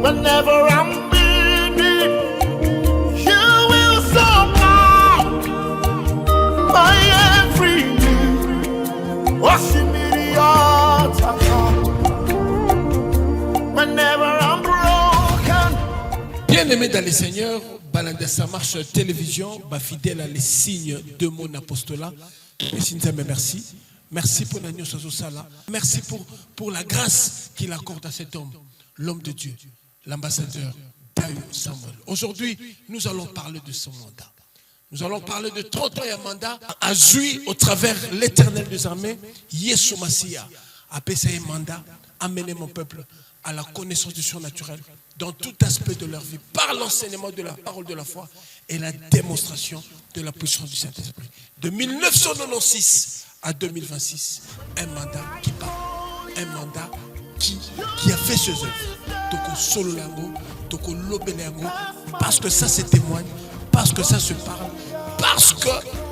Whenever I'm needy, you will supply my every need. Whenever I'm broken. Bien-aimé dans les Seigneurs, Balanda sa marche télévision, fidèle à les signes de mon apostolat. Merci. Merci pour l'agneau Sala. Merci pour la grâce qu'il accorde à cet homme, l'homme de Dieu, l'ambassadeur Dayo Samuel. Aujourd'hui, nous allons parler de son mandat. Nous allons parler de 30 ans et un mandat à jouir au travers l'Éternel des armées, Yeshua Massia, a passé un mandat, amener mon peuple à la connaissance du surnaturel dans tout aspect de leur vie, par l'enseignement de la parole de la foi et la démonstration de la puissance du Saint-Esprit. De 1996 à 2026, un mandat qui parle, un mandat qui a fait ses œuvres. Toko solo lango, toko lobelango, parce que ça se témoigne, parce que ça se parle, parce que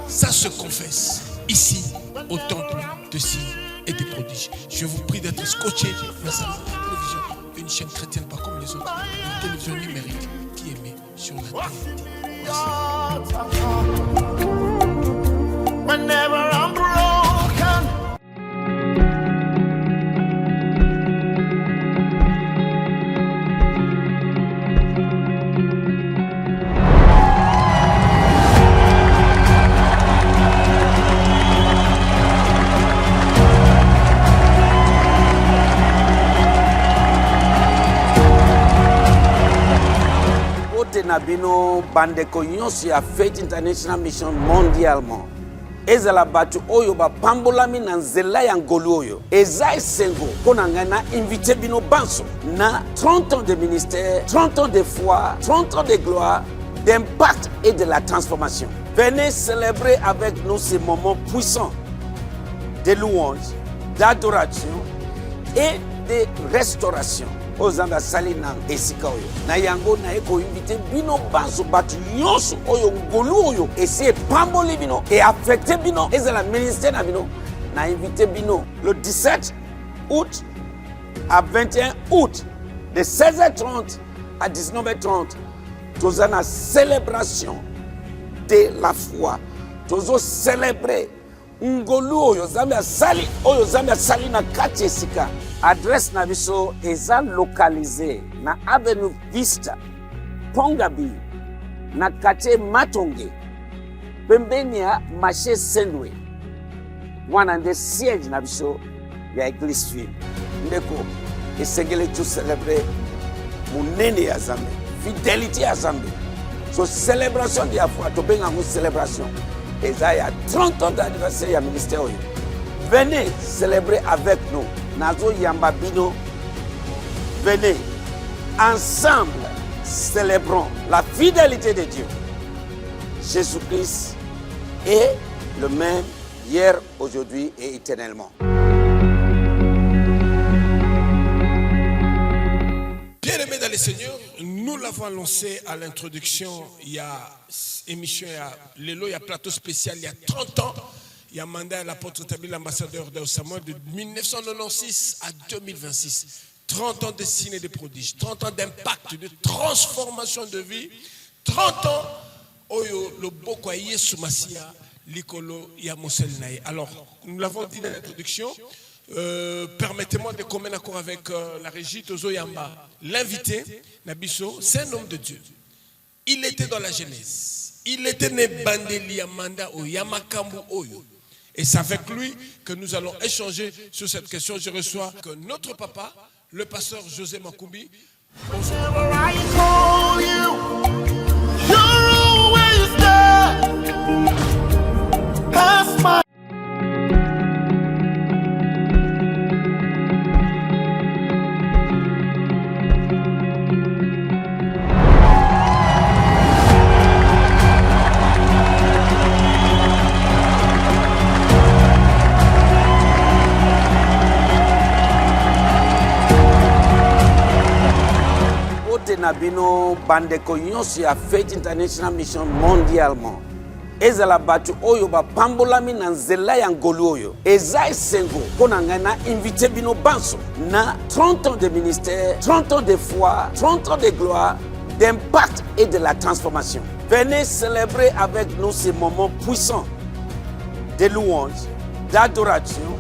ça se confesse ici au temple de signes et des prodiges. Je vous prie d'être scotché dans sa télévision, une chaîne chrétienne pas comme les autres, une télévision numérique qui émet sur la terre. Whenever I'm broken. Nabino bandeko nyonso ya Faith International Mission mondialement ezala batu oyo bapambolami na nzela ya ngolu oyo eza esengo mpona ngai na invité bino banso na 30 ans de ministère, 30 ans de foi, 30 ans de gloire, d'impact et de la transformation. Venez célébrer avec nous ces moments puissants de louange, d'adoration et de restauration. Ozanga salina esika oyo na yango na eko invité bino banso batu nyonso oyo ngolu oyo esi pamboli bino et affecté bino ezala ministère na bino na invité bino le 17 août à 21 août de 16h30 à 19h30 tozana célébration de la foi tozo célébrer ngolu oyo Zambia sali na kati esika. Adresse na biso eza localisé na Avenue Vista, Pongabi, na quartier Matonge, pembeni ya marché Sendwe. Wana nde siège na biso ya Église Fille. Ndeko esengeli tu célébrer munene ya Zambe, fidélité ya Zambe. So célébration de la foi, to benga ngo célébration. Eza ya 30 ans d'anniversaire ya ministère oyo. Venez célébrer avec nous. Nazo Yambabino, venez, ensemble, célébrons la fidélité de Dieu. Jésus-Christ est le même hier, aujourd'hui et éternellement. Bien-aimés dans les Seigneurs, nous l'avons annoncé à l'introduction, il y a émission, il y a plateau spécial, il y a 30 ans. Il y a mandat à l'apôtre établi l'ambassadeur Dayo Samuel de 1996 à 2026. 30 ans de signes et de prodiges, 30 ans d'impact, de transformation de vie, 30 ans, oyo le boko Yeshua Massia, likolo ya mosel nae. Alors, nous l'avons dit dans l'introduction, permettez-moi de commettre un accord avec la régie Tozo Yamba. L'invité, Nabiso, c'est un homme de Dieu. Il était dans la Genèse. Il était né Bandeli Amanda au Yamakambu Oyo. Et c'est avec lui que nous allons échanger sur cette question. Je reçois que notre papa, le pasteur José Makumbi. Whenever I call you, you're always there. That's my Nabino bandeko nyonso ya Faith International Mission mondialement ezala bato oyo bapambolami na nzela ya ngolu oyo eza esengo mpo na ngai na invite bino banso na 30 ans de ministère, 30 ans de foi, 30 ans de gloire, d'impact et de la transformation. Venez célébrer avec nous ces moments puissants de louange, d'adoration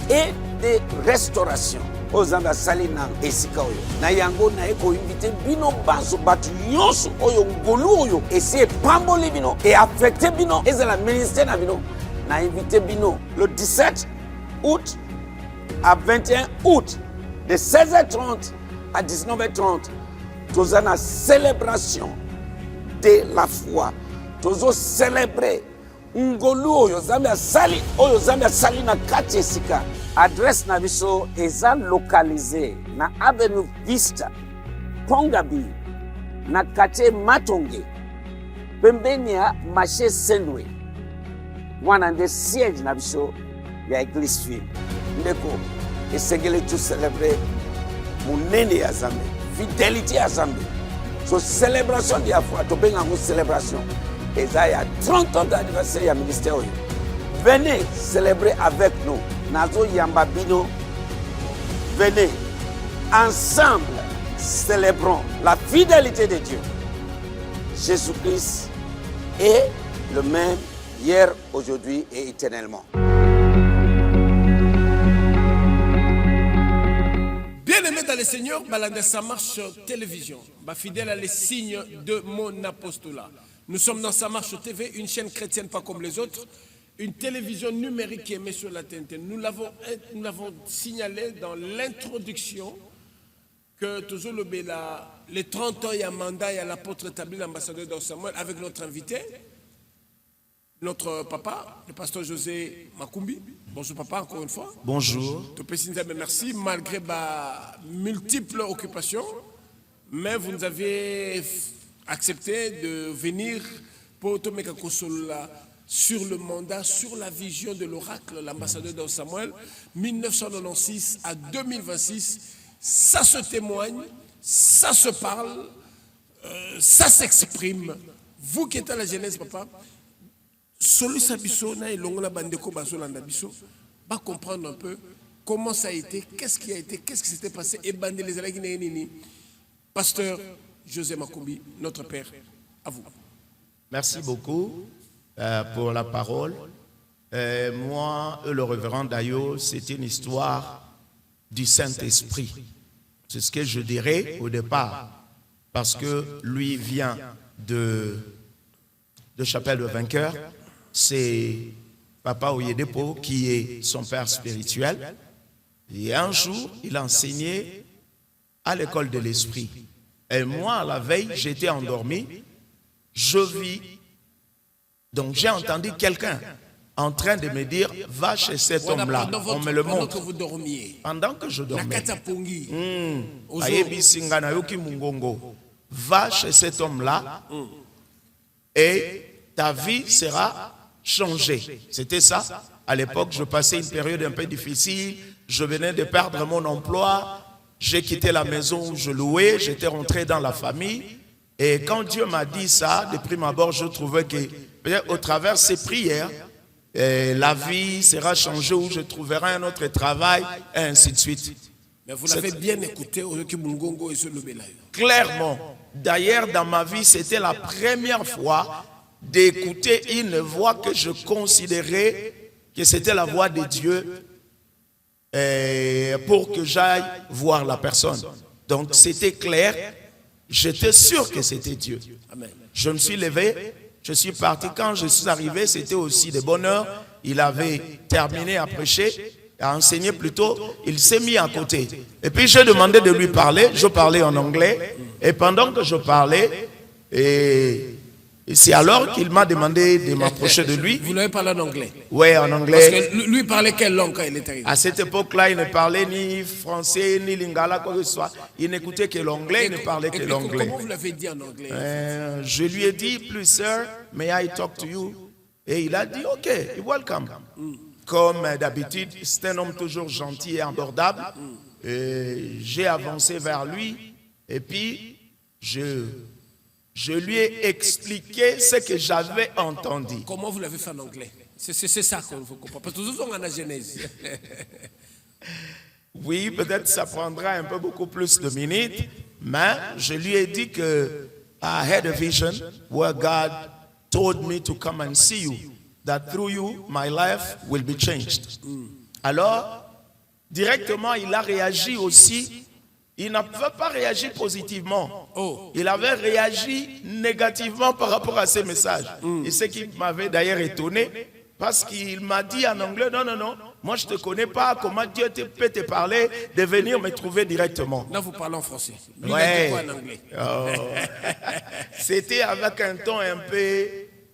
et de restauration. Ozanga salina esika oyo na yango na eko invite bino banso batu nyonso oyo ngolu oyo esi epamboli bino et affecté bino ezala ministère na bino na invite bino le 17 août à 21 août de 16h30 à 19h30 toza na célébration de la foi tozo célébrer ngolu oyo zambe asali na kati esika. Adresse na biso eza localisé na Avenue Vista Pongabi na quartier Matonge pembeni ya marché Saint-Louis wana nde siège na biso ya Église Ville ndeko esengeli tu célébrer monene ya Zambe fidélité ya Zambe so célébration de la foi tobenga ngo célébration eza ya 30 ans d'anniversaire ya ministère oyo. Venez célébrer avec nous. Nazo Yambabino, venez, ensemble, célébrons la fidélité de Dieu. Jésus-Christ est le même hier, aujourd'hui et éternellement. Bien-aimés dans le Seigneur, Balanda, ça marche télévision. Fidèle à les signes de mon apostolat. Nous sommes dans Sa Marche TV, une chaîne chrétienne pas comme les autres. Une télévision numérique qui émet sur la TNT. Nous l'avons signalé dans l'introduction que toujours les 30 ans, il y a un mandat, il y a l'apôtre établi, l'ambassadeur d'Or Samuel, avec notre invité, notre papa, le pasteur José Makumbi. Bonjour papa, encore une fois. Bonjour. Merci, malgré multiples occupations, mais vous nous avez accepté de venir pour te mettre sur le mandat, sur la vision de l'oracle, l'ambassadeur d'Or Samuel, 1996 à 2026, ça se témoigne, ça se parle, ça s'exprime. Vous qui êtes à la Genèse, papa, Solu Sabiso, na ilongona bandeko bazolanda biso, va comprendre un peu comment ça a été, qu'est-ce qui a été, qu'est-ce qui s'était passé, et bande les alaki nini. Pasteur José Makumbi, notre père, à vous. Merci beaucoup. Pour la parole. Moi, le révérend Dayo, c'est une histoire du Saint-Esprit. C'est ce que je dirais au départ, parce que lui vient de Chapelle de Vainqueur. C'est Papa Oyedepo qui est son père spirituel. Et un jour, il enseignait à l'école de l'Esprit. Et moi, la veille, j'étais endormi. Je vis. Donc j'ai entendu quelqu'un en train de me dire, va chez cet homme-là, on me le montre. Pendant que vous dormiez. Pendant que je dormais. Va chez cet homme-là et ta vie sera changée. C'était ça. À l'époque, je passais une période un peu difficile. Je venais de perdre mon emploi. J'ai quitté la maison où je louais. J'étais rentré dans la famille. Et quand Dieu m'a dit ça, de prime abord, je trouvais que au travers de ces prières, la vie sera changée ou je trouverai un autre travail, et ainsi de suite. Mais vous l'avez bien écouté, clairement. D'ailleurs, dans ma vie, c'était la première fois d'écouter une voix que je considérais que c'était la voix de Dieu pour que j'aille voir la personne. Donc, c'était clair. J'étais sûr que c'était Dieu. Amen. Je me suis levé, je suis parti. Quand je suis arrivé, c'était aussi de bonne heure. Il avait terminé à prêcher, à enseigner plutôt. Il s'est mis à côté. Et puis j'ai demandé de lui parler. Je parlais en anglais. Et pendant que je parlais, et c'est alors qu'il m'a demandé de m'approcher de lui. Vous l'avez parlé en anglais? Oui, en anglais. Parce que lui parlait quelle langue quand il est arrivé? À cette époque-là, il ne parlait ni français, ni lingala, quoi que ce soit. Il n'écoutait que l'anglais, il ne parlait que l'anglais. Comment vous l'avez dit en anglais? Je lui ai dit, please sir, may I talk to you? Et il a dit, ok, welcome. Comme d'habitude, c'est un homme toujours gentil et abordable. J'ai avancé vers lui et puis je Je lui ai expliqué ce que j'avais entendu. Comment vous l'avez fait en anglais? C'est ça qu'on veut comprendre. Parce que nous sommes en la Genèse. Oui, peut-être ça prendra un peu beaucoup plus de minutes, mais je lui ai dit que I had a vision where God told me to come and see you, that through you my life will be changed. Alors, directement, il a réagi aussi. Il n'avait pas réagi positivement. Oh. Il avait réagi négativement par rapport à ces messages. Et ce qui m'avait d'ailleurs étonné, parce qu'il m'a dit en anglais, non, moi je ne te connais pas, comment Dieu peut te parler, de venir me trouver directement. Là, vous parlez en français. Lui, Ouais. il a dit quoi en anglais? C'était avec un ton un peu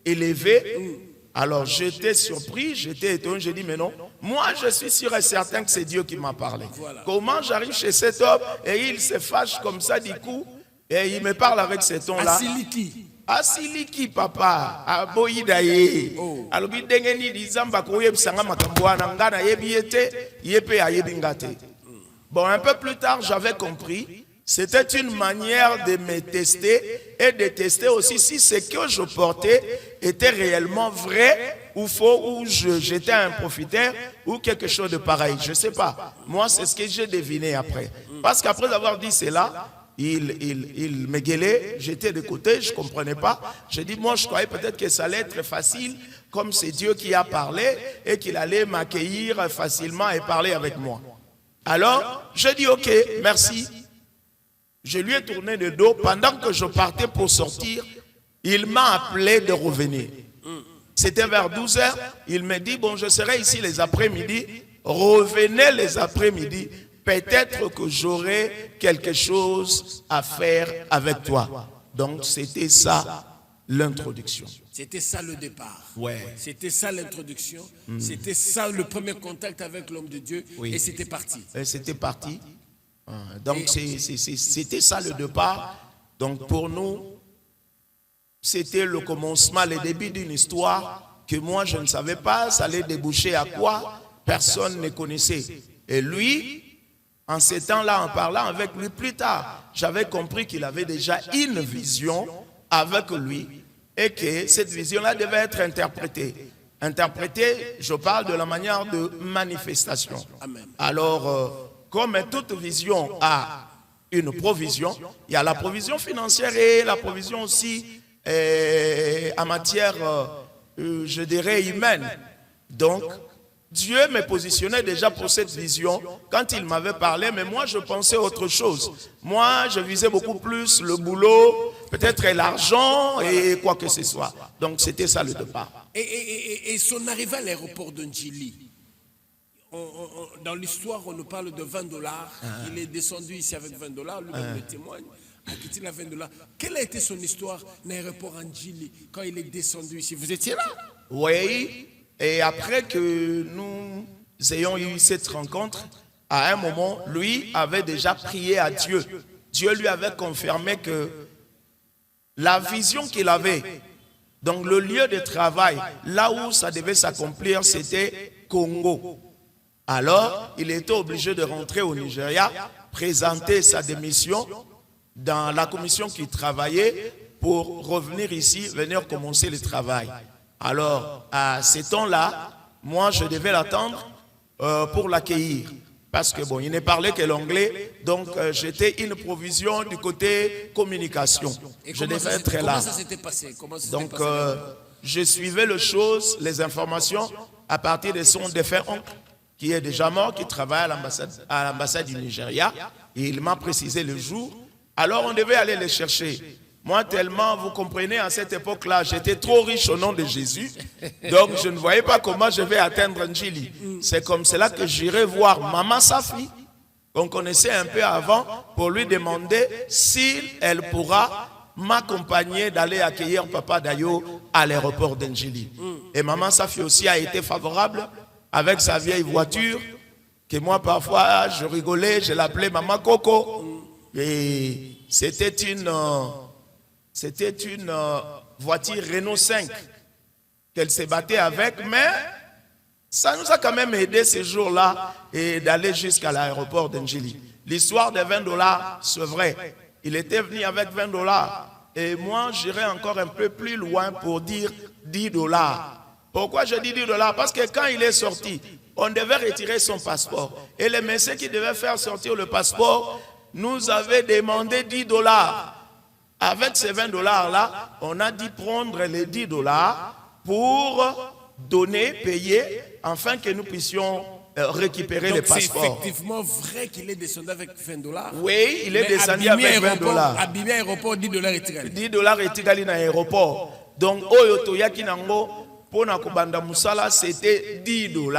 élevé. Alors j'étais surpris, j'étais étonné, j'ai dit mais non, moi je suis sûr et certain que c'est Dieu qui m'a parlé. Voilà. Comment j'arrive chez cet homme et il se fâche comme ça du coup et il me parle avec ce ton-là. Asiliki. Asiliki papa, aboyidaye. Oh. Alobi dengeni dizamba koyebisanga makambo wana ngana yebiete, yepe ayebingate. Bon, un peu plus tard, j'avais compris. C'était une manière de me tester et de tester aussi si ce que je portais était réellement vrai ou faux, ou j'étais un profiteur ou quelque chose de pareil. Je ne sais pas. Moi, c'est ce que j'ai deviné après. Parce qu'après avoir dit cela, il me gueulait, j'étais de côté, je ne comprenais pas. J'ai dit, moi, je croyais peut-être que ça allait être facile, comme c'est Dieu qui a parlé et qu'il allait m'accueillir facilement et parler avec moi. Alors, j'ai dit, ok, merci. Je lui ai tourné le dos. Pendant que je partais pour sortir, il m'a appelé de revenir. C'était vers 12 h. Il me dit, bon, je serai ici les après-midi. Revenez les après-midi. Peut-être que j'aurai quelque chose à faire avec toi. Donc, c'était ça l'introduction. C'était ça le départ. Ouais. C'était ça l'introduction. C'était ça le premier contact avec l'homme de Dieu. Oui. Et c'était parti. Et c'était parti. Donc, c'était ça le départ. Donc, pour nous, c'était le commencement, le début d'une histoire que moi, je ne savais pas. Ça allait déboucher à quoi? Personne ne connaissait. Et lui, en ces temps-là, en parlant avec lui plus tard, j'avais compris qu'il avait déjà une vision avec lui et que cette vision-là devait être interprétée. Interprétée, je parle de la manière de manifestation. Amen. Alors, comme toute vision a une provision, il y a la provision financière et la provision aussi en matière, je dirais, humaine. Donc, Dieu me positionnait déjà pour cette vision quand il m'avait parlé, mais moi je pensais autre chose. Moi je visais beaucoup plus le boulot, peut-être l'argent et quoi que ce soit. Donc c'était ça le départ. Et son arrivée à l'aéroport de Njili, dans l'histoire on nous parle de $20. Il est descendu ici avec $20, lui-même le témoigne. A quitté la $20. Quelle a été son histoire à l'aéroport en Njili quand il est descendu ici? Vous étiez là? Oui. Et après que nous ayons eu cette rencontre, à un moment, lui avait déjà prié à Dieu. Dieu lui avait confirmé que la vision qu'il avait, donc le lieu de travail, là où ça devait s'accomplir, c'était Congo. Alors, il était obligé de rentrer au Nigeria, présenter sa démission dans la commission qui travaillait pour revenir ici, venir commencer le travail. Alors, à ce temps-là, moi, je devais l'attendre pour l'accueillir. Parce que, bon, il ne parlait que l'anglais, donc j'étais une provision du côté communication. Et je devais être là. Comment ça s'était passé? Donc, je suivais les choses, les informations, à partir de son défunt oncle, qui est déjà mort, qui travaille à l'ambassade du Nigeria. Et il m'a précisé le jour. Alors, on devait aller les chercher. Moi, tellement, vous comprenez, à cette époque-là, j'étais trop riche au nom de Jésus. Donc, je ne voyais pas comment je vais atteindre Njili. C'est comme cela que j'irai voir Maman Safi, qu'on connaissait un peu avant, pour lui demander si elle pourra m'accompagner d'aller accueillir Papa Dayo à l'aéroport d'Njili. Et Maman Safi aussi a été favorable avec sa vieille voiture, que moi, parfois, je rigolais, je l'appelais Maman Coco. Et c'était une voiture Renault 5 qu'elle s'est battue avec, mais ça nous a quand même aidé ces jours-là et d'aller jusqu'à l'aéroport d'Njili. L'histoire des $20, c'est vrai. Il était venu avec $20 Et moi, j'irai encore un peu plus loin pour dire $10. Pourquoi je dis $10? Parce que quand il est sorti, on devait retirer son passeport. Et le monsieur qui devait faire sortir le passeport nous avait demandé $10. Avec ces $20-là, on a dit prendre les $10 pour donner, payer, afin que nous puissions récupérer les Donc c'est passeports. effectivement vrai qu'il est descendu avec $20. Oui, il est descendu avec $20. Abîmé aéroport, $10 retiré. $10 etikali na aéroport. Donc, oyo toyaki nango, pour na kobanda musala, c'était $10.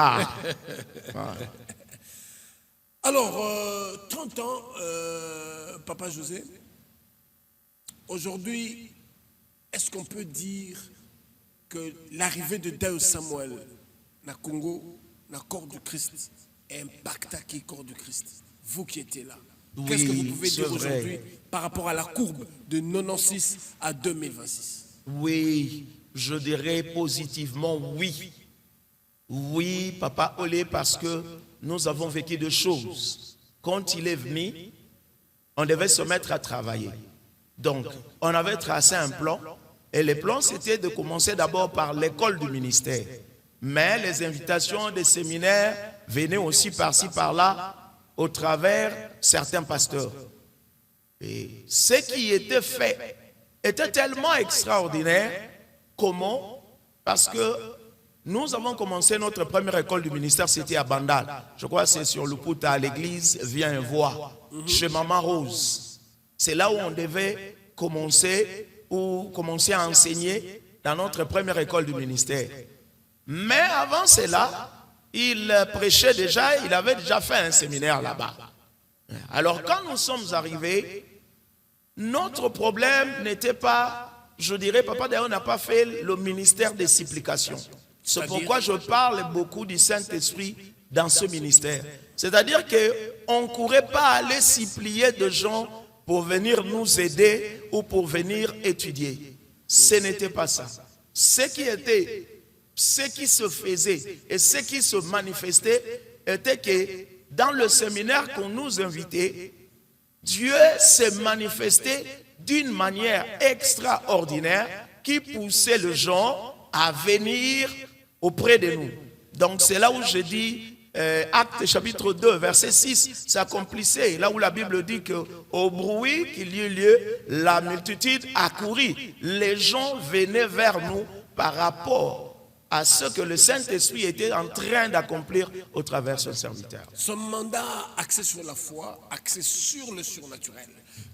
Alors, 30 ans, Papa José, aujourd'hui, est-ce qu'on peut dire que l'arrivée de Dayo Samuel na Congo, na corps du Christ, impacta qui corps du Christ? Vous qui étiez là. Oui, qu'est-ce que vous pouvez c'est dire vrai. aujourd'hui par rapport à la courbe de 96 à 2026? Oui, je dirais positivement oui. Oui, Papa Olé, parce que nous avons vécu deux choses. Quand il est venu, on devait se mettre à travailler. Donc, on avait tracé un plan. Et le plan, c'était de commencer d'abord par l'école du ministère. Mais les invitations des séminaires venaient aussi par-ci, par-là, au travers certains pasteurs. Et ce qui était fait était tellement extraordinaire. Comment? Parce que nous avons commencé notre première école du ministère, c'était à Bandal. Je crois que c'est sur le Pouta, à l'église, viens voir, chez Maman Rose. C'est là où on devait commencer à enseigner dans notre première école du ministère. Mais avant cela, il prêchait déjà, il avait déjà fait un séminaire là-bas. Alors quand nous sommes arrivés, notre problème n'était pas, je dirais, Papa d'ailleurs n'a pas fait le ministère des supplications. C'est pourquoi je parle beaucoup du Saint-Esprit dans ce ministère. C'est-à-dire qu'on ne courait pas aller supplier de gens pour venir nous aider ou pour venir étudier. Ce n'était pas ça. Ce qui se faisait et ce qui se manifestait était que dans le séminaire qu'on nous invitait, Dieu s'est manifesté d'une manière extraordinaire qui poussait les gens à venir auprès de nous. Donc c'est là où je dis, Actes chapitre 2, verset 6, s'accomplissait. Là où la Bible dit qu'au bruit qu'il y eut lieu, la multitude accourit. Les gens venaient vers nous par rapport à ce que le Saint-Esprit était en train d'accomplir au travers de son serviteur. Son mandat axé sur la foi, axé sur le surnaturel.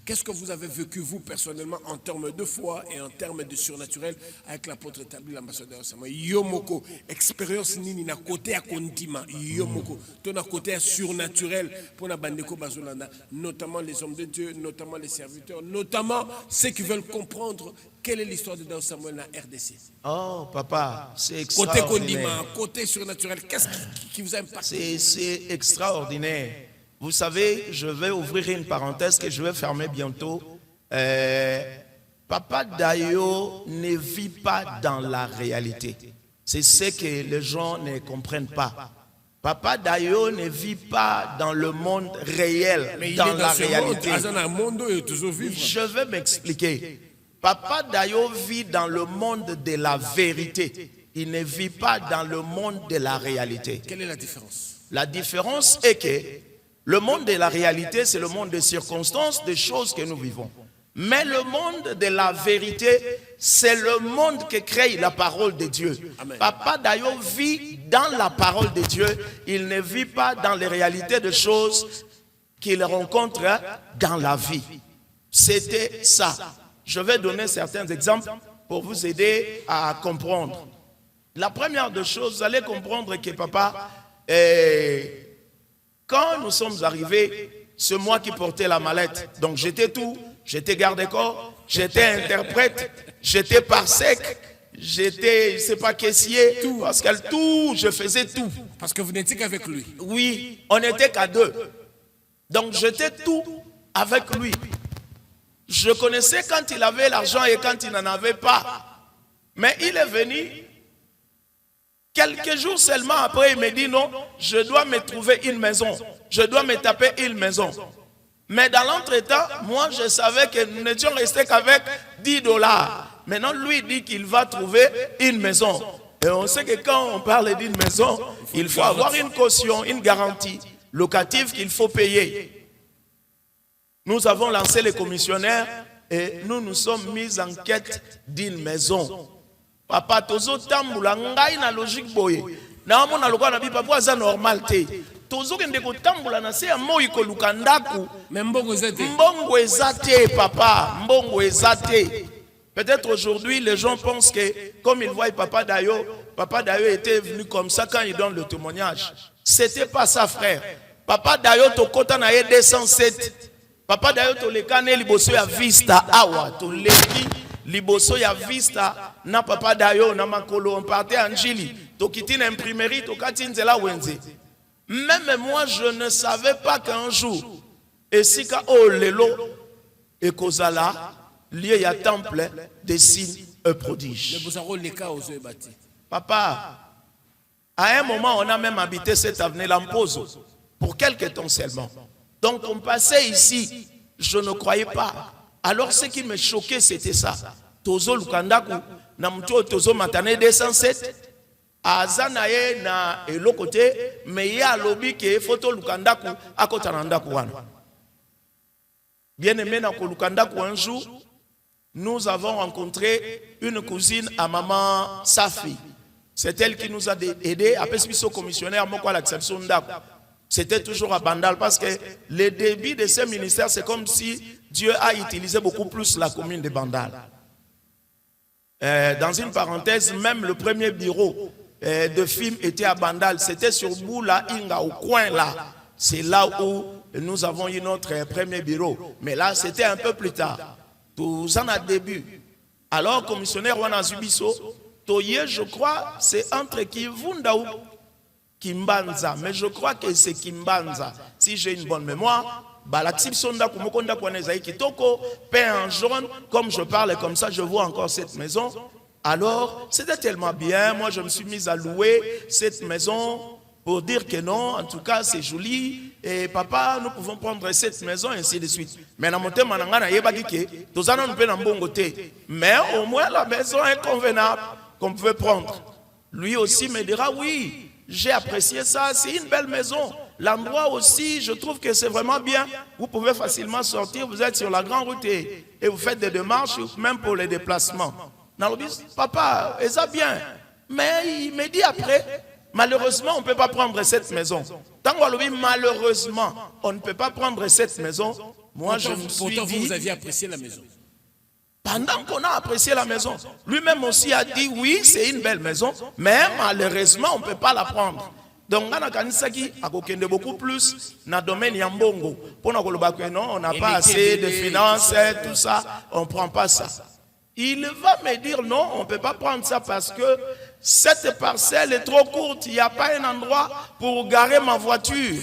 Qu'est-ce que vous avez vécu, vous, personnellement, en termes de foi et en termes de surnaturel avec l'apôtre établi, l'ambassadeur Samuel? Yomoko, expérience nini na côté à kontima. Yomoko, ton à côté surnaturel pour la bandeko bazolanda, notamment les hommes de Dieu, notamment les serviteurs, notamment ceux qui veulent comprendre quelle est l'histoire de Dayo Samuel dans la RDC. Oh, papa, c'est Côté extraordinaire. kondima, côté surnaturel, qu'est-ce qui vous a impacté? C'est extraordinaire. Vous savez, je vais ouvrir une parenthèse que je vais fermer bientôt. Papa Dayo ne vit pas dans la réalité. C'est ce que les gens ne comprennent pas. Papa Dayo ne vit pas dans le monde réel, Mais il dans est la dans ce réalité. monde, dans un monde où il est toujours vivre. Je vais m'expliquer. Papa Dayo vit dans le monde de la vérité. Il ne vit pas dans le monde de la réalité. Quelle est la différence? La différence est que le monde de la réalité, c'est le monde des circonstances, des choses que nous vivons. Mais le monde de la vérité, c'est le monde que crée la parole de Dieu. Amen. Papa Dayo vit dans la parole de Dieu. Il ne vit pas dans les réalités de choses qu'il rencontre dans la vie. C'était ça. Je vais donner certains exemples pour vous aider à comprendre. La première des choses, vous allez comprendre que papa, quand nous sommes arrivés, c'est moi qui portais la mallette. Donc j'étais tout, j'étais garde-corps, j'étais interprète, j'étais parsec, j'étais, je ne sais pas, caissier, parce que tout, je faisais tout. Parce que vous n'étiez qu'avec lui. Oui, on n'était qu'à deux. Donc j'étais tout avec lui. Je connaissais quand il avait l'argent et quand il n'en avait pas. Mais il est venu, quelques jours seulement après, il me dit non, je dois me trouver une maison. Je dois me taper une maison. Mais dans l'entretemps, moi je savais que nous n'étions restés qu'avec $10. Maintenant, lui dit qu'il va trouver une maison. Et on sait que quand on parle d'une maison, il faut avoir une caution, une garantie locative qu'il faut payer. Nous avons lancé les commissionnaires et nous nous sommes mis en quête d'une maison. Papa, tozo tambula ngai na logique boye. Na mona lokwa na bi papa za normal te. Tozo kende ko tambula na se ya moi ko lukandaku. Mais mbongo zete. Mbongo ezate papa, mbongo ezate. Peut-être aujourd'hui les gens pensent que comme ils voient Papa Dayo était venu comme ça quand il donne le témoignage. C'était pas ça frère. Papa Dayo to kota na ye 207. Papa Dayo to lekane liboso ya vista awa to leki liboso ya vista na Papa Dayo na makolo on partait en Jili to kitine imprimerie to katinzela wenze. Même moi je ne savais pas qu'un jour esika o lelo et kozala lié à temple des signes et prodiges. Papa, à un moment, on a même habité cette avenue Lamposo pour quelques temps seulement. Donc, on passait ici, je ne croyais pas. Alors, ce qui me choquait, c'était ça. Tozo Lukandaku, Namto Tozo Matane 207, Azanaye na elokote, mais ya lobby qui est photo Lukandaku, à Kotanandaku. Bien aimé, na Lukandaku un jour, nous avons rencontré une cousine à maman Safi. C'est elle qui nous a aidés. Après ce commissionnaire, c'était toujours à Bandal parce que le débit de ces ministères, c'est comme si Dieu a utilisé beaucoup plus la commune de Bandal. Dans une parenthèse, même le premier bureau de film était à Bandal. C'était sur Boula Inga, au coin là. C'est là où nous avons eu notre premier bureau. Mais là, c'était un peu plus tard. Tout en a début. Alors, commissionnaire Wana Zubiso, Toye, je crois, c'est entre Kivunda ou Kimbanza. Mais je crois que c'est Kimbanza. Si j'ai une bonne mémoire, Balaxib Sonda Kumokonda Kwanezaï Kitoko, peint en jaune, comme je parle comme ça, je vois encore cette maison. Alors, c'était tellement bien. Moi, je me suis mis à louer cette maison pour dire que non, en tout cas, c'est joli. Et papa, nous pouvons prendre cette maison, ainsi de suite. Mais mais au moins la maison est convenable qu'on pouvait prendre. Lui aussi me dira, oui, j'ai apprécié ça, c'est une belle maison. L'endroit aussi, je trouve que c'est vraiment bien. Vous pouvez facilement sortir, vous êtes sur la grande route et vous faites des démarches, même pour les déplacements. Papa, et ça bien. Mais il me dit après, malheureusement, on ne peut pas prendre cette maison. Tant que malheureusement, on ne peut pas prendre cette maison. Moi, je me suis dit... vous aviez apprécié la maison. Pendant qu'on a apprécié la maison, lui-même aussi a dit, oui, c'est une belle maison, mais malheureusement, on ne peut pas la prendre. Donc, on a beaucoup plus dans le domaine Yambongo. Pour nous, on n'a pas assez de finances, tout ça, on ne prend pas ça. Il va me dire, non, on ne peut pas prendre ça parce que cette parcelle est trop courte, il n'y a pas un endroit pour garer ma voiture.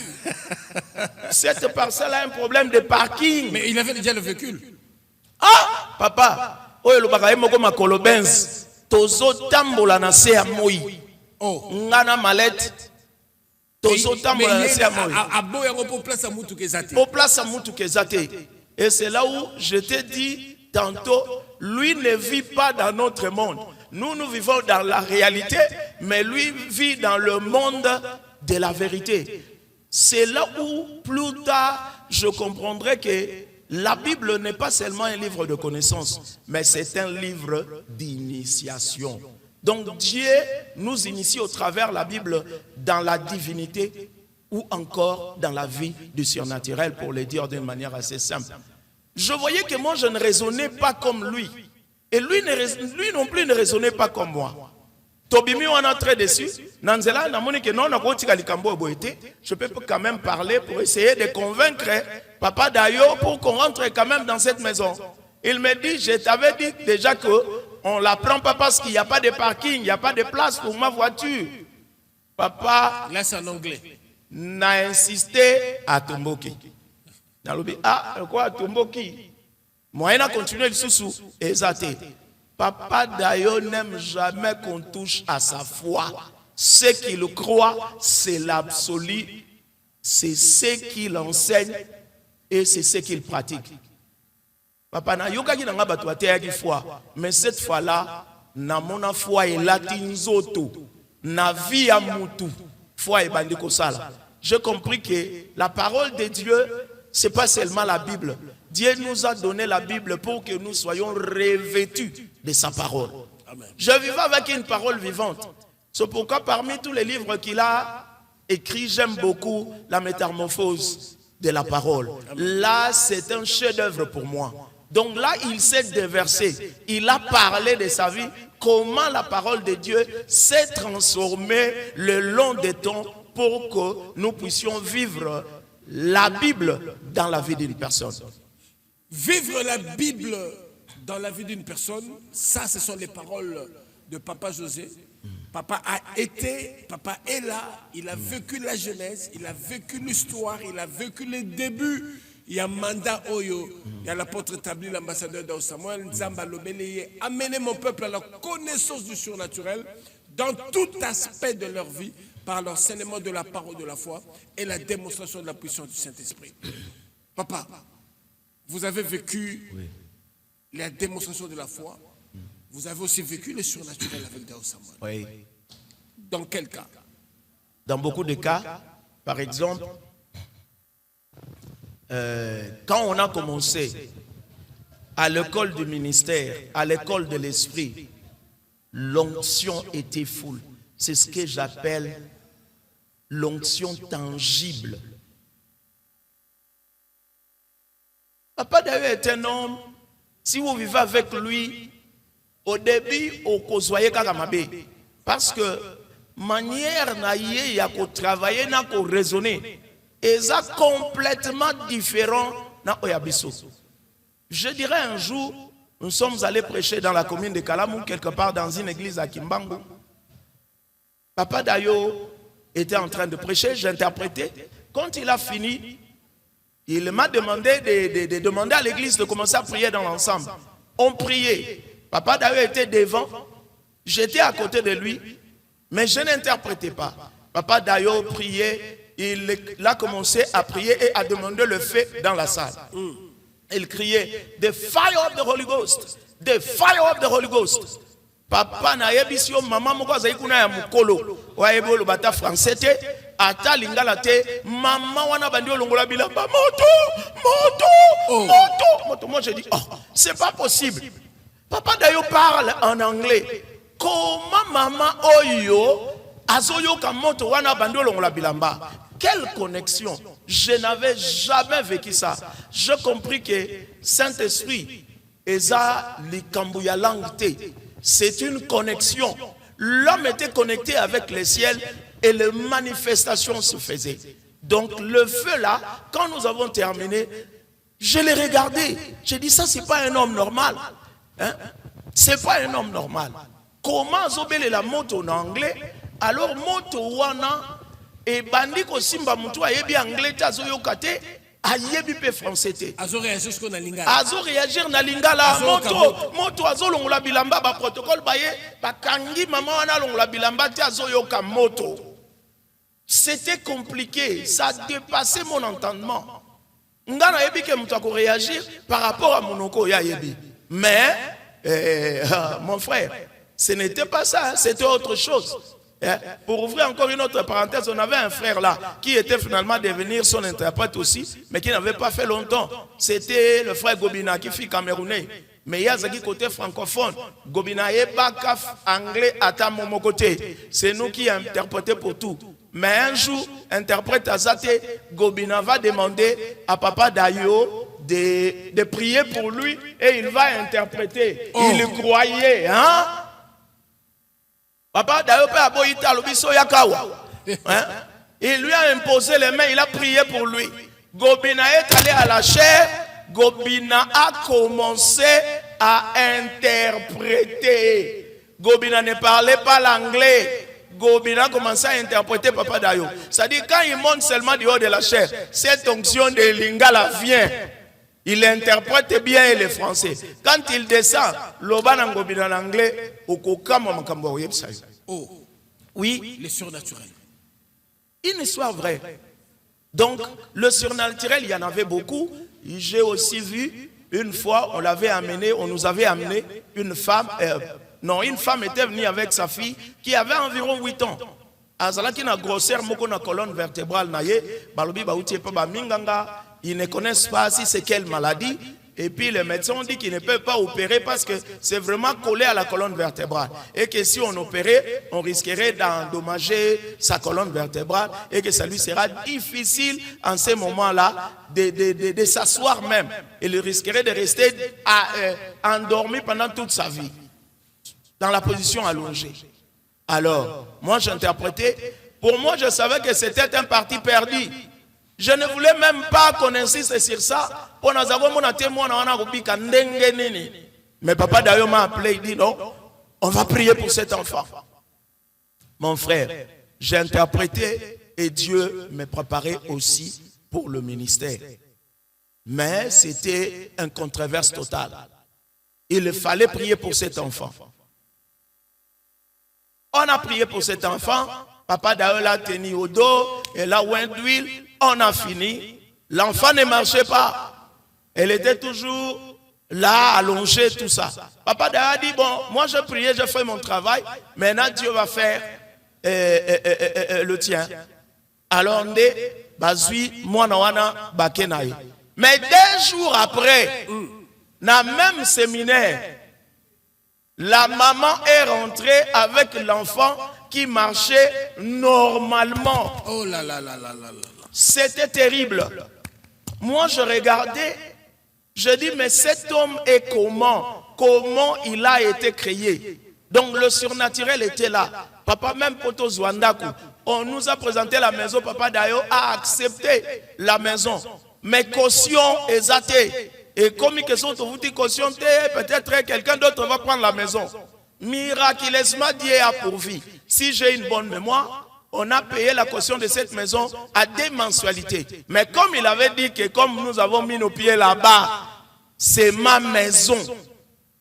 Cette parcelle a un problème de parking. Mais il avait déjà le véhicule. Ah, papa, oyo lo bakaye moko makolo Benz, tozo tambola na se ya moi. Oh, ngana malette. Tozo tambola na se ya moi. Pour place à Moutou Kezate. Pour place à Moutou Kezate. Et c'est là où je t'ai dit tantôt, lui ne vit pas dans notre monde. Nous, nous vivons dans la réalité, mais lui vit dans le monde de la vérité. C'est là où, plus tard, je comprendrai que la Bible n'est pas seulement un livre de connaissances, mais c'est un livre d'initiation. Donc Dieu nous initie au travers de la Bible dans la divinité ou encore dans la vie du surnaturel, pour le dire d'une manière assez simple. Je voyais que moi, je ne raisonnais pas comme lui. Et lui non plus ne raisonnait pas comme moi. Tobimi, on est très déçu. Nanzela, je peux quand même parler pour essayer de convaincre Papa Dayo pour qu'on rentre quand même dans cette maison. Il me dit, je t'avais dit déjà qu'on ne la prend pas parce qu'il n'y a pas de parking, il n'y a pas de place pour ma voiture. Papa, là c'est en anglais, n'a insisté à Tomboki. Ah, quoi à Tomboki? Moyen à continuer le sous et zaté. Papa Dayo n'aime jamais qu'on touche à sa foi. Ce qu'il croit, c'est l'absolu. C'est ce qu'il enseigne. et c'est ce qu'il pratique. Papa na yoka ki nanga bato ateyaki foi, mais cette fois-là, na mona foi elati nzoto, na vie ya mutu, foi ebandi kosala. J'ai compris que la parole de Dieu, c'est pas seulement la Bible. Dieu nous a donné la Bible pour que nous soyons revêtus de sa parole. Amen. Je vivais avec une parole vivante. C'est pourquoi parmi tous les livres qu'il a écrits, j'aime beaucoup la métamorphose de la parole. Là, c'est un chef-d'œuvre pour moi. Donc là, il s'est déversé. Il a parlé de sa vie, comment la parole de Dieu s'est transformée le long des temps pour que nous puissions vivre la Bible dans la vie d'une personne. Vivre la Bible dans la vie d'une personne, ça, ce sont les paroles de Papa José. Papa a été, papa est là, il a vécu la Genèse, il a vécu l'histoire, il a vécu les débuts. Il y a un mandat Oyo, il y a l'apôtre établi, l'ambassadeur d'Ao Samuel, Nzamba Lobeleye, amener mon peuple à la connaissance du surnaturel dans tout aspect de leur vie par l'enseignement de la parole de la foi et la démonstration de la puissance du Saint-Esprit. Papa, vous avez vécu la démonstration de la foi, vous avez aussi vécu le surnaturel avec Dao Samuel. Oui. Dans quel cas? Dans beaucoup de cas, par exemple, quand on a commencé à l'école du ministère, à l'école de l'esprit, l'onction était full. C'est ce que j'appelle l'onction tangible. Papa David est un homme, si vous vivez avec lui, au début, au kozoye kakamabe. Parce que manière naïe ya ko travailler na ko raisonner, est complètement différent na oyabiso. Je dirais un jour, nous sommes allés prêcher dans la commune de Kalamou, quelque part dans une église à Kimbangu. Papa Dayo était en train de prêcher, j'interprétais. Quand il a fini, il m'a demandé de demander à l'église de commencer à prier dans l'ensemble. On priait. Papa Dayo était devant, j'étais à côté de lui, mais je n'interprétais pas. Papa Dayo priait, il a commencé à prier et à demander le feu dans la salle. Il criait, the fire of the Holy Ghost, the fire of the Holy Ghost. Papa na yebisio mama moko azali ya mukolo wa ebolo bata français te ata lingala te mama wana bandi olongola bilamba moto. Moi je dis oh, c'est pas possible. Papa Dayo parle en anglais. Comment maman oyo azoyoka moto wana bandi olongola bilamba? Quelle connexion! Je n'avais jamais vécu ça. Je compris que Saint-Esprit c'est une connexion. L'homme était connecté avec le ciel et les manifestations se faisaient. Donc le feu là, quand nous avons terminé, je l'ai regardé. J'ai dit ça c'est pas un homme normal. Hein? C'est pas un homme normal. Comment zobele la moto en anglais? Alors moto wana et bandi ko simba mutu ayebi anglais tazo yokate ayebi pe français te. Azo réagir ce qu'on a lingala. Azo réagir na lingala moto azo longola bilamba ba protocole baye ba kangi mama wana longola bilamba te azo yoka moto. C'était compliqué, ça a dépassé mon entendement. Ngana yebi ke mutu ko réagir par rapport à monoko ya yebi. Mais mon frère, ce n'était pas ça, c'était autre chose. Pour ouvrir encore une autre parenthèse, on avait un frère là qui était finalement devenir son interprète aussi, mais qui n'avait pas fait longtemps. C'était le frère Gobina qui fut camerounais. Mais il y a un côté francophone. Gobina est pas anglais à ta mon côté. C'est nous qui interprétons pour tout. Mais un jour, interprète à Zate, Gobina va demander à Papa Dayo de prier pour lui et il va interpréter. Oh. Il croyait, hein? Papa Dayo a boïta l'obiso yakawa. Il lui a imposé les mains, il a prié pour lui. Gobina est allé à la chair, Gobina a commencé à interpréter. Gobina ne parlait pas l'anglais. Gobina a commencé à interpréter Papa Dayo. C'est-à-dire quand il monte seulement du haut de la chair, cette onction de lingala vient. Il interprète bien le français. Quand il descend, l'oban Gobina en anglais, au kokama makambo yebsa. Oh, oui, les surnaturels. Une histoire vraie. Donc, le surnaturel, il y en avait beaucoup. J'ai aussi vu, une fois, on nous avait amené une femme, une femme était venue avec sa fille qui avait environ 8 ans. Azalaki na grosseur moko na colonne vertébrale na ye, balobi ba utie pa ba minganga, ils ne connaissent pas si c'est quelle maladie. Et puis les médecins ont dit qu'ils ne peuvent pas opérer parce que c'est vraiment collé à la colonne vertébrale. Et que si on opérait, on risquerait d'endommager sa colonne vertébrale et que ça lui sera difficile en ce moment-là de s'asseoir même. Il risquerait de rester endormi pendant toute sa vie, dans la position allongée. Alors, moi j'interprétais, pour moi je savais que c'était un parti perdu. Je ne voulais même pas qu'on insiste sur ça. Mais papa d'ailleurs m'a appelé, il dit non, on va prier pour cet enfant. Mon frère, j'ai interprété et Dieu me préparait aussi pour le ministère. Mais c'était une controverse totale. Il fallait prier pour cet enfant. On a prié pour cet enfant. Papa d'ailleurs l'a tenu au dos et là oint d'huile. On a fini. L'enfant ne marchait pas. Elle était toujours là, allongée, tout ça. Papa d'ailleurs a dit, bon, moi je priais, je fais mon travail. Maintenant Dieu va faire le tien. Alors on dit, bazui, moi nawana bakenaï. Mais 2 jours après, dans le même séminaire, la maman est rentrée avec l'enfant qui marchait normalement. Oh là là là là là là. C'était terrible. Moi, je regardais, je dis, mais cet homme est comment? Comment il a été créé? Donc, le surnaturel était là. Papa, même Poto Zwandaku, on nous a présenté la maison. Papa Dayo a accepté la maison. Mais caution est athée. Et comme ils sont vous dit caution, peut-être quelqu'un d'autre va prendre la maison. Miraculeusement, Dieu a pourvu. Si j'ai une bonne mémoire, on a payé la caution de cette maison à 2 mensualités. Mais comme il avait dit que comme nous avons mis nos pieds là-bas, c'est ma maison,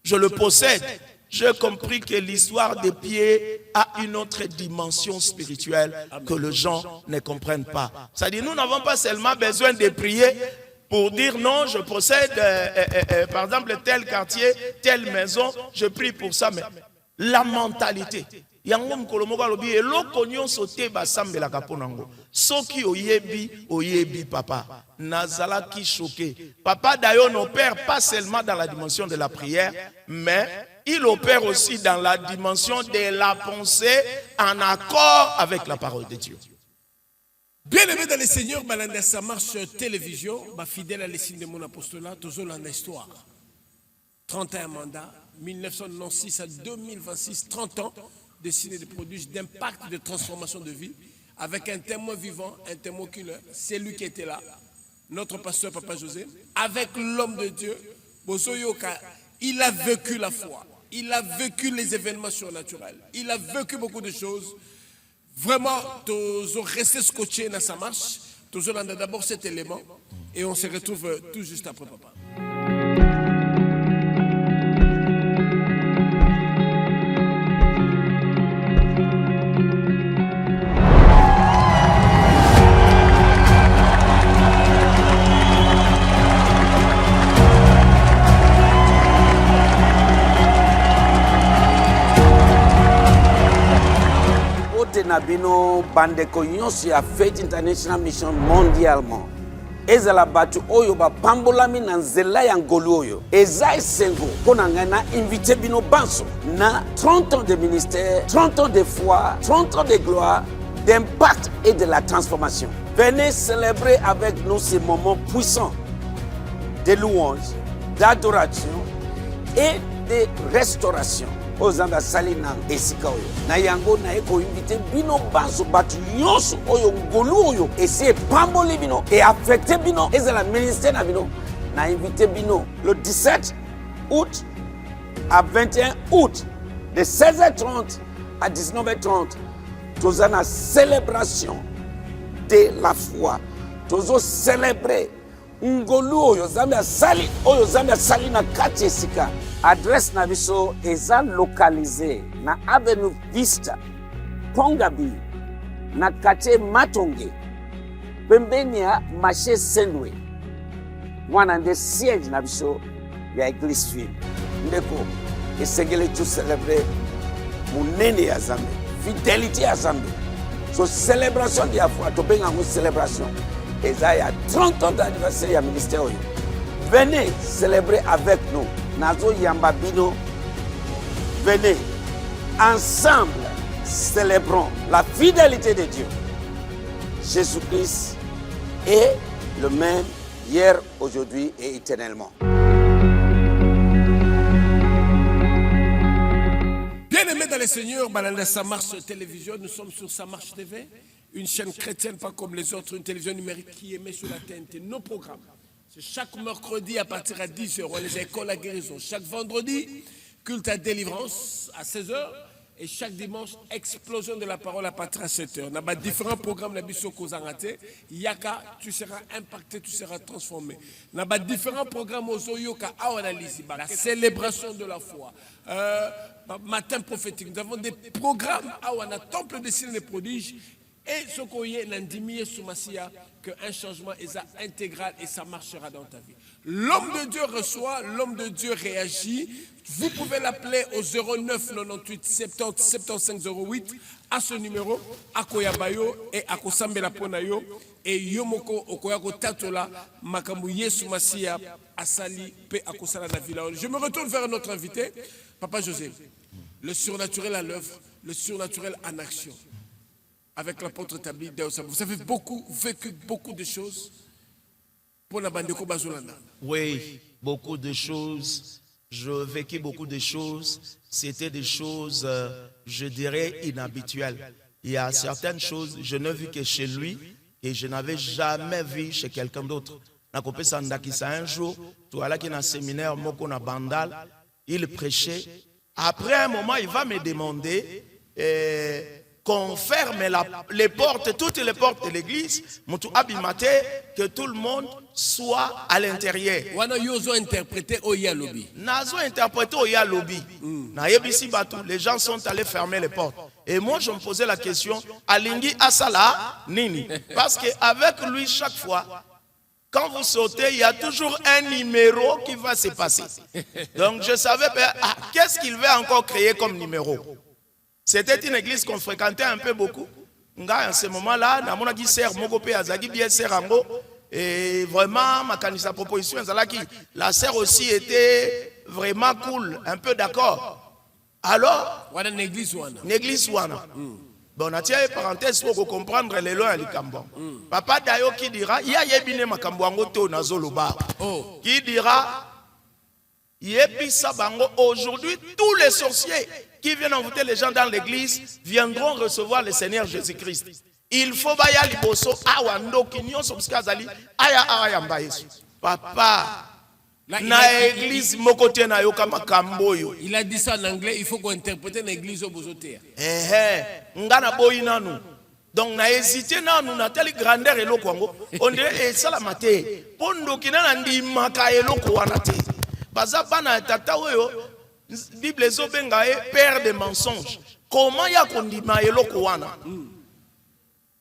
je le possède. J'ai compris que l'histoire des pieds a une autre dimension spirituelle que les gens ne comprennent pas. C'est-à-dire, nous n'avons pas seulement besoin de prier pour dire non, je possède par exemple tel quartier, telle maison, je prie pour ça, mais la mentalité. Yango mkolomoko alobi eloko nyonso te basambelaka ponango. Soki oyebi papa. Nazalaki choqué. Papa d'ailleurs n'opère pas seulement dans la dimension de la prière, mais il opère aussi dans la dimension de la pensée en accord avec la parole de Dieu. Bien aimé dans le Seigneur, Balanda, ça marche télévision, fidèle à l'estime de mon apostolat, toujours dans l'histoire. 31 mandats, 1996 à 2026, 30 ans, destinés de produits d'impact, de transformation de vie, avec un témoin vivant, un témoin oculaire, c'est lui qui était là, notre pasteur Papa José, avec l'homme de Dieu, Bosoyoka, il a vécu la foi, il a vécu les événements surnaturels, il a vécu beaucoup de choses. Vraiment, nous restons scotchés dans sa marche, nous avons d'abord cet élément, et on se retrouve tout juste après papa. Nabino bandeko nyonso ya Faith International Mission mondialement. Ezala batu oyo ba pambolami na nzela ya ngolu oyo. Eza esengo pona ngana invité bino banso na 30 ans de ministère, 30 ans de foi, 30 ans de gloire, d'impact et de la transformation. Venez célébrer avec nous ces moments puissants de louange, d'adoration et de restauration. Ozanga salina esika oyo na yango na eko invité bino banso batu nyonso oyo ngolu oyo esi pamboli bino et affecté bino ezala ministère na bino na invité bino le 17 août à 21 août de 16h30 à 19h30 tozana célébration de la foi tozo célébrer ngolu oyo Zambia sali na kati esika. Adresse na biso eza localisé na Avenue Vista, Pongabi, na quartier Matonge, pembeni ya marché Saint-Louis mwana nde siège na biso ya église fille ndeko esengeli tu célébrer monene ya Nzambe fidélité ya Nzambe so célébration de la foi tobenga ngo célébration eza ya 30 ans d'anniversaire ya ministère oyo venez célébrer avec nous nazo yamba bino venez ensemble célébrons la fidélité de Dieu. Jésus-Christ est le même hier, aujourd'hui et éternellement. Bien-aimés dans le Seigneur, Balanda Samarche Télévision, nous sommes sur Samarche TV, une chaîne chrétienne pas comme les autres, une télévision numérique qui émet sur la TNT. Nos programmes, c'est chaque mercredi à partir à 10h, on les écoles à guérison. Chaque vendredi, culte à délivrance à 16h. Et chaque dimanche, explosion de la parole à partir de 7h. On a différents programmes, Yaka, tu seras impacté, tu seras transformé. On a différents programmes aux Oyoka, la célébration de la foi, matin prophétique. Nous avons des programmes à un temple des signes et des prodiges. Et ce qu'on y est, qu'un changement est intégral et ça marchera dans ta vie. L'homme de Dieu reçoit, l'homme de Dieu réagit. Vous pouvez l'appeler au 09 98 70 75 08 à ce numéro, à Koyabayo et à Kosambela Ponayo et Yomoko Okoyako Tatola, Makamu Yesu Masia, Asali, Pe Akosala Navila. Je me retourne vers notre invité, Papa José. Le surnaturel à l'œuvre, le surnaturel en action. Avec l'apôtre Tabli Deosa. Vous avez vécu beaucoup de choses pour la bande de Kobazolanda. Oui, beaucoup de choses. Je vécu beaucoup de choses. C'était des choses, je dirais, inhabituelles. Il y a certaines choses, je n'ai vu que chez lui et je n'avais jamais vu chez quelqu'un d'autre. Un jour, tu as là qui est dans un séminaire, Mokona Bandal, il prêchait. Après un moment, il va me demander qu'on ferme les portes, toutes les portes de l'église, que tout le monde soit à l'intérieur. Nazo interprété Oya Lobby. Les gens sont allés fermer les portes. Et moi, je me posais la question, Alingi Asala Nini. Parce qu'avec lui, chaque fois, quand vous sautez, il y a toujours un numéro qui va se passer. Donc je savais, qu'est-ce qu'il veut encore créer comme numéro? C'était une église qu'on fréquentait un peu beaucoup. En ce moment-là, et vraiment, ma proposition, la sœur aussi était vraiment cool, un peu d'accord. Alors, une l'église wana. Bon, on a tiré parenthèse pour comprendre les lois à l'Ikambon. Papa Dayo qui dira, il y a yebine makambuango to nazoloba. Qui dira, yebisa bango, aujourd'hui, tous les sorciers qui viennent envoûter les gens dans l'église viendront recevoir le Seigneur Jésus-Christ. Il faut baya liboso awando kinyo sobskazali aya aya mbayesu. Papa na église mokote na yo kama kamboyo. Il a dit ça en anglais, il faut qu'on interprète l'église au bozotea. Ngana boyi nanu. Donc na hésité nanu na telle grandeur eloko ngo. On dirait sala maté. Pondo kinana ndima ka eloko wana te. Baza bana tata oyo Bible ezobenga père de mensonges. Comment ya kondima eloko wana?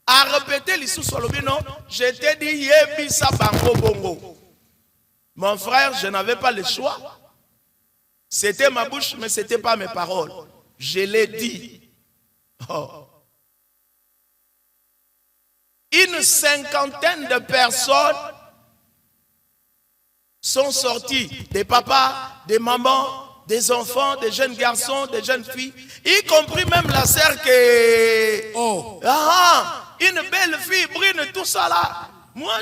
À répéter l'issue non, je t'ai dit yebisa bango bongo. Mon frère, je n'avais pas le choix. C'était ma bouche, mais ce n'était pas mes paroles. Je l'ai dit. Une cinquantaine de personnes sont sorties. Des papas, des mamans, des enfants, des jeunes garçons, des jeunes filles, y compris même la sœur qui... une belle fille, brune, tout ça là. Moi,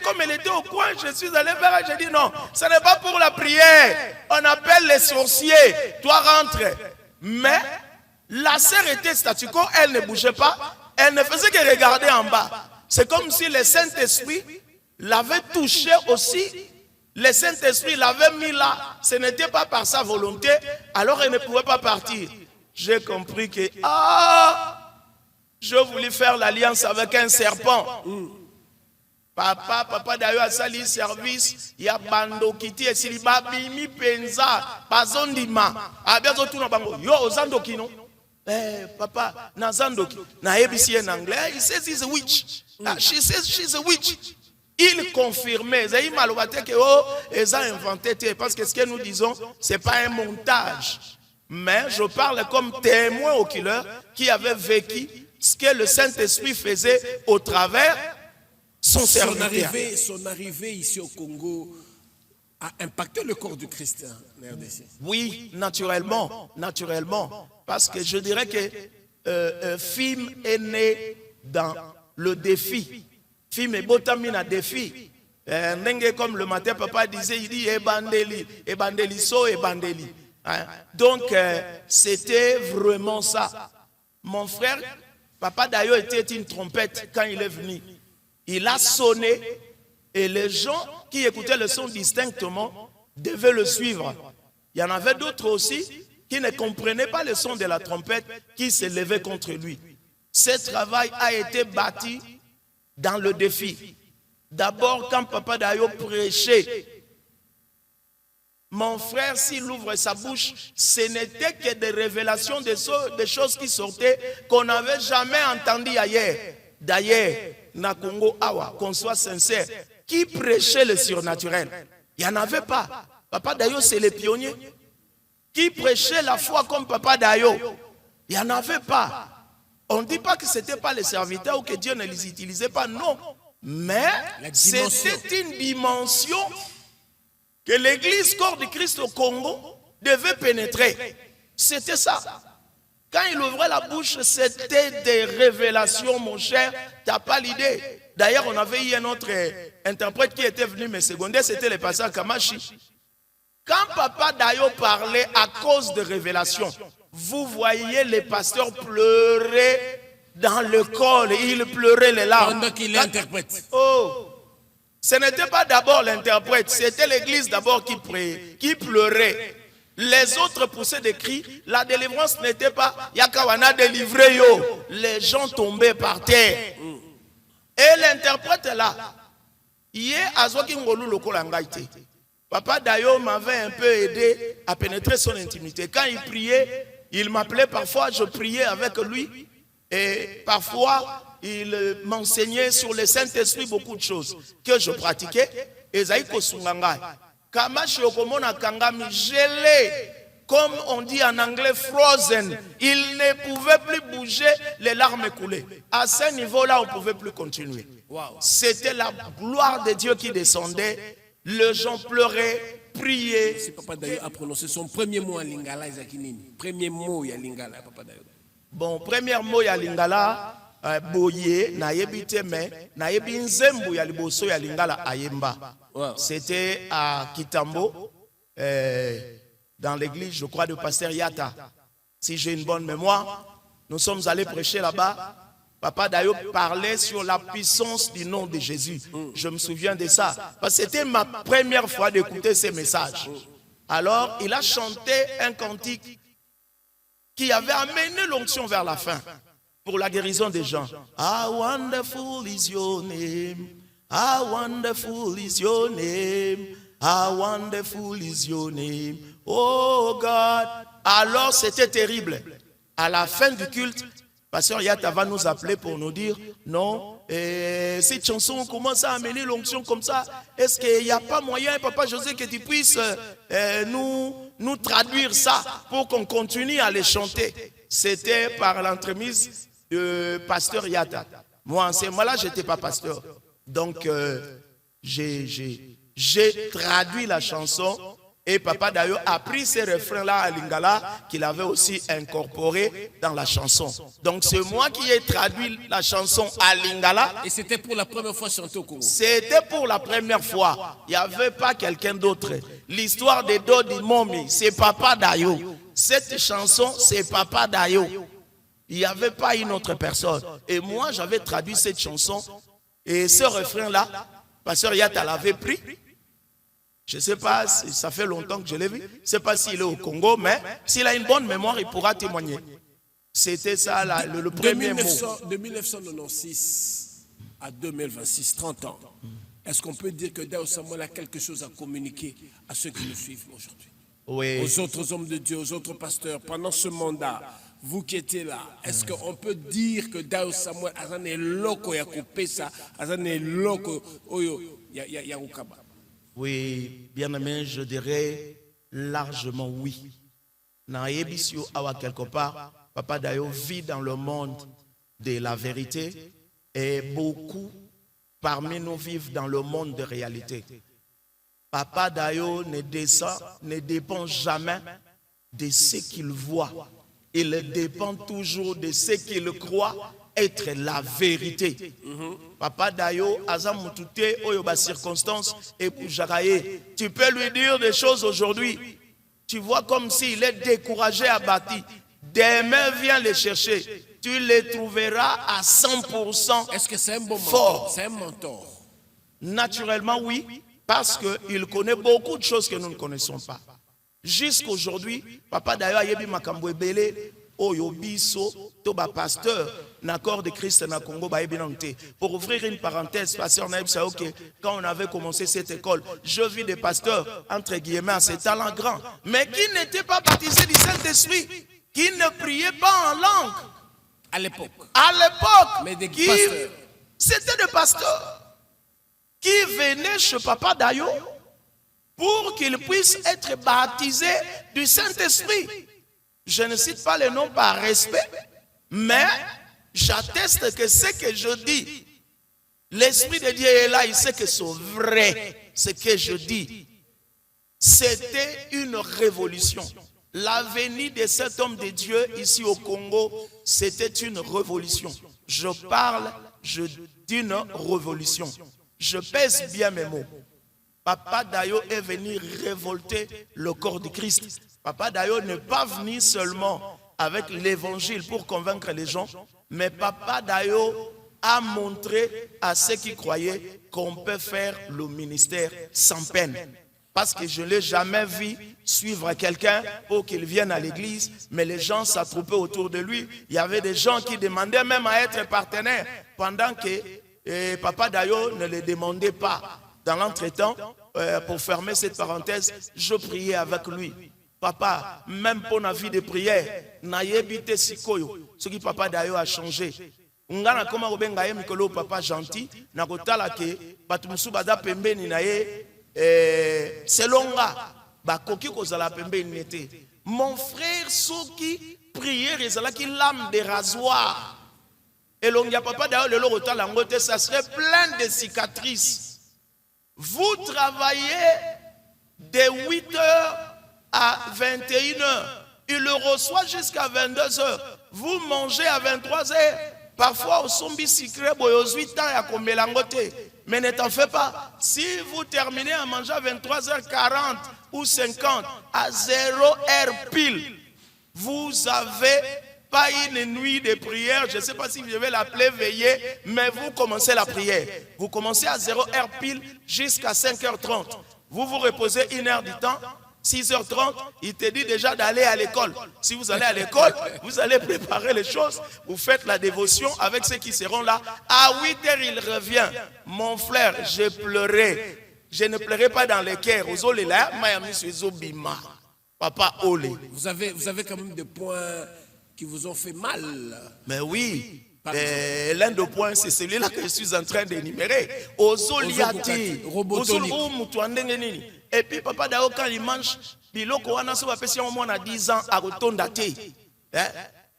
comme elle était au coin, je suis allé vers elle, j'ai dit non, ce n'est pas pour la prière. On appelle les sorciers. Toi, rentre. Mais la sœur était statu quo, elle ne bougeait pas. Elle ne faisait que regarder en bas. C'est comme si le Saint-Esprit l'avait touché aussi. Le Saint-Esprit l'avait mis là. Ce n'était pas par sa volonté. Alors elle ne pouvait pas partir. J'ai compris que, je voulais faire l'alliance avec un serpent. Papa d'ailleurs a sali service. Il y a bando kiti et siliba bimi penza. Bazondima. Abiazo tuna bango. Yo ozando kino. Papa, Nazandoki, na ebisi en anglais, he says he's a witch. She says she's a witch. Il confirmait, Zaï Malouate que ils ont inventé, parce que ce que nous disons, c'est pas un montage. Mais je parle comme témoin oculaire qui avait vécu ce que le Saint-Esprit faisait au travers son serviteur. Son arrivée ici au Congo a impacté le corps du Christ en RDC. Oui, naturellement. Parce que je dirais que film est né dans le défi. Film est botamine défi. Comme le matin, papa disait, il dit ebandeli, so ebandeli. Donc, c'était vraiment ça. Mon frère, papa d'ailleurs était une trompette quand il est venu. Il a sonné et les gens qui écoutaient le son distinctement devaient le suivre. Il y en avait d'autres aussi qui ne comprenaient pas le son de la trompette, qui se levaient contre lui. Ce travail a été bâti dans le défi. D'abord, quand Papa Dayo prêchait, mon frère, s'il ouvre sa bouche, ce n'était que des révélations, des choses qui sortaient qu'on n'avait jamais entendues ailleurs. D'ailleurs, na Congo Awa, qu'on soit sincère, qui prêchait le surnaturel? Il n'y en avait pas. Papa Dayo, c'est les pionniers. Qui prêchait la foi comme Papa Dayo? Il n'y en avait pas. On ne dit pas que ce n'était pas les serviteurs ou que Dieu ne les utilisait pas, non. Mais c'était une dimension que l'église corps du Christ au Congo devait pénétrer. C'était ça. Quand il ouvrait la bouche, c'était des révélations, mon cher. Tu n'as pas l'idée. D'ailleurs, on avait eu un autre interprète qui était venu me seconder, c'était le pasteur Kamashi. Quand Papa Dayo parlait à cause de révélations, vous voyez les pasteurs pleurer dans le col, ils pleuraient les larmes. Pendant qu'il interprète. Oh, ce n'était pas d'abord l'interprète, c'était l'église d'abord qui pleurait. Les autres poussaient des cris. La délivrance n'était pas Yakawana délivré yo. Les gens tombaient par terre. Et l'interprète là, il est Azoki Ngolu Lokolangaite. Papa Dayo m'avait un peu aidé à pénétrer son intimité. Quand il priait, il m'appelait parfois, je priais avec lui. Et parfois, il m'enseignait sur le Saint-Esprit beaucoup de choses que je pratiquais. Et Zaïko Sungangai. Kamashi Okomona Kangami gelé, comme on dit en anglais frozen. Il ne pouvait plus bouger, les larmes coulaient. À ce niveau-là, on ne pouvait plus continuer. C'était la gloire de Dieu qui descendait. Les gens pleuraient, priaient. Si Papa Dayo a prononcé son premier mot à Lingala, Isakinini. Premier mot à Lingala, Papa Dayo. Bon, premier mot à Lingala, boye, naïbite, mais naïbi nzembo ya liboso ya Lingala ayemba. C'était à Kitambo, dans l'église, je crois, de Pasteur Yata. Si j'ai une bonne mémoire, nous sommes allés prêcher là-bas. Papa Dayo parlait sur la puissance du nom de Jésus. Je me souviens de ça. Parce que c'était ma première fois d'écouter ces messages. Alors, il a chanté un cantique qui avait amené l'onction vers la fin pour la guérison des gens. How wonderful is your name. How wonderful is your name. How wonderful is your name. Oh God. Alors, c'était terrible. À la fin du culte, Pasteur Yata va nous appeler pour nous dire non, cette chanson commence à amener l'onction comme ça. Est-ce qu'il n'y a pas moyen, Papa José, que tu puisses nous traduire ça pour qu'on continue à les chanter? C'était par l'entremise de Pasteur Yata. Moi, en ce moment-là, je n'étais pas pasteur. Donc, j'ai traduit la chanson. Et Papa Dayo a pris ces refrains-là à Lingala qu'il avait aussi incorporé dans la chanson. Donc c'est moi qui ai traduit la chanson à Lingala. Et c'était pour la première fois chanté au Congo. C'était pour la première fois. Il n'y avait pas quelqu'un d'autre. L'histoire de Dodi Momi, c'est Papa Dayo. Cette chanson, c'est Papa Dayo. Il n'y avait pas une autre personne. Et moi, j'avais traduit cette chanson. Et ce refrain-là, Pasteur Yata l'avait pris. Je ne sais pas, ça fait longtemps que je l'ai vu. Je ne sais pas s'il est au Congo, mais s'il a une bonne mémoire, il pourra témoigner. C'était ça le premier mot. De 1996 à 2026, 30 ans, est-ce qu'on peut dire que Dayo Samuel a quelque chose à communiquer à ceux qui nous suivent aujourd'hui? Oui. Aux autres hommes de Dieu, aux autres pasteurs, pendant ce mandat, vous qui étiez là, est-ce qu'on peut dire que Dayo Samuel azan est loko ya kopesa, azan est loko oyo ya ukaba? Oui, bien aimé, je dirais largement oui. Na yebisio awa quelque part, Papa Dayo vit dans le monde de la vérité et beaucoup parmi nous vivent dans le monde de réalité. Papa Dayo ne dépend jamais de ce qu'il voit. Il dépend toujours de ce qu'il croit être la vérité. Papa Dayo, Azamutute, Oyoba circonstance, et Poujaraye, tu peux lui dire des choses aujourd'hui. Tu vois comme s'il est découragé, abattu. Demain, viens le chercher. Tu le trouveras à 100%. Est-ce que c'est un bon fort. mentor? C'est un mentor. Naturellement, oui, parce qu'il connaît beaucoup de choses que nous ne connaissons pas. Jusqu'aujourd'hui, Papa Dayo Ayebi Makambo Ebele, Oyobiso, Toba pasteur, Nakor de Christ na Congo, pour ouvrir une parenthèse, pasteur Naïb Saoke, quand on avait commencé cette école, je vis des pasteurs, entre guillemets, à ces talents grands, mais qui n'étaient pas baptisés du Saint-Esprit, qui ne priaient pas en langue. À l'époque. À l'époque, Mais des pasteurs. C'était des pasteurs qui venaient chez Papa Dayo pour qu'ils puissent être baptisés du Saint-Esprit. Je ne cite pas les noms par respect, mais j'atteste que ce que je dis, l'Esprit de Dieu est là, il sait que c'est vrai, ce que je dis. C'était une révolution. La venue de cet homme de Dieu ici au Congo, c'était une révolution. Je parle d'une révolution. Je pèse bien mes mots. Papa Dayo est venu révolter le corps de Christ. Papa Dayo n'est pas venu seulement avec l'évangile pour convaincre les gens, mais Papa Dayo a montré à ceux qui croyaient qu'on peut faire le ministère sans peine. Parce que je ne l'ai jamais vu suivre quelqu'un pour qu'il vienne à l'église, mais les gens s'attroupaient autour de lui. Il y avait des gens qui demandaient même à être partenaires, pendant que Papa Dayo ne les demandait pas. Dans l'entretemps, pour fermer cette parenthèse, je priais avec lui. Papa, même pour la vie de prière, n'ayebite sikoyo, ce qui Papa Dayo a changé. Ngana koma obenga ye mikolo papa gentil, na kotala ke batumusu bada pembeni na ye selonga bakoki kozala pembeni nete. Mon frère soki prière ezalaki lame de rasoir. Elongia Papa Dayo lelo kotala ngote, ça serait plein de cicatrices. Vous travaillez de 8h à 21h. Il le reçoit jusqu'à 22h. Vous mangez à 23h. Parfois, au sombi secret, aux 8 ans, à Komelangote. Mais ne t'en fais pas. Si vous terminez à manger à 23h40 ou 50, à 0h pile, vous avez pas une nuit de prière, je ne sais pas si je vais l'appeler veillée, mais vous commencez la prière. Vous commencez à 0h pile jusqu'à 5h30. Vous vous reposez 1 heure du temps, 6h30, il te dit déjà d'aller à l'école. Si vous allez à l'école, vous allez préparer les choses, vous faites la dévotion avec ceux qui seront là. À 8h, il revient. Mon frère, j'ai pleuré. Je ne pleurais pas dans les cœurs. Papa Olé. Vous avez quand même des points qui vous ont fait mal. Mais oui, l'un des points, c'est celui-là que je suis en train d'énumérer. Ozoliati, et puis Papa Dayo, quand il mange, biloko wana so ba pesi au moins à 10 ans à rotonda te.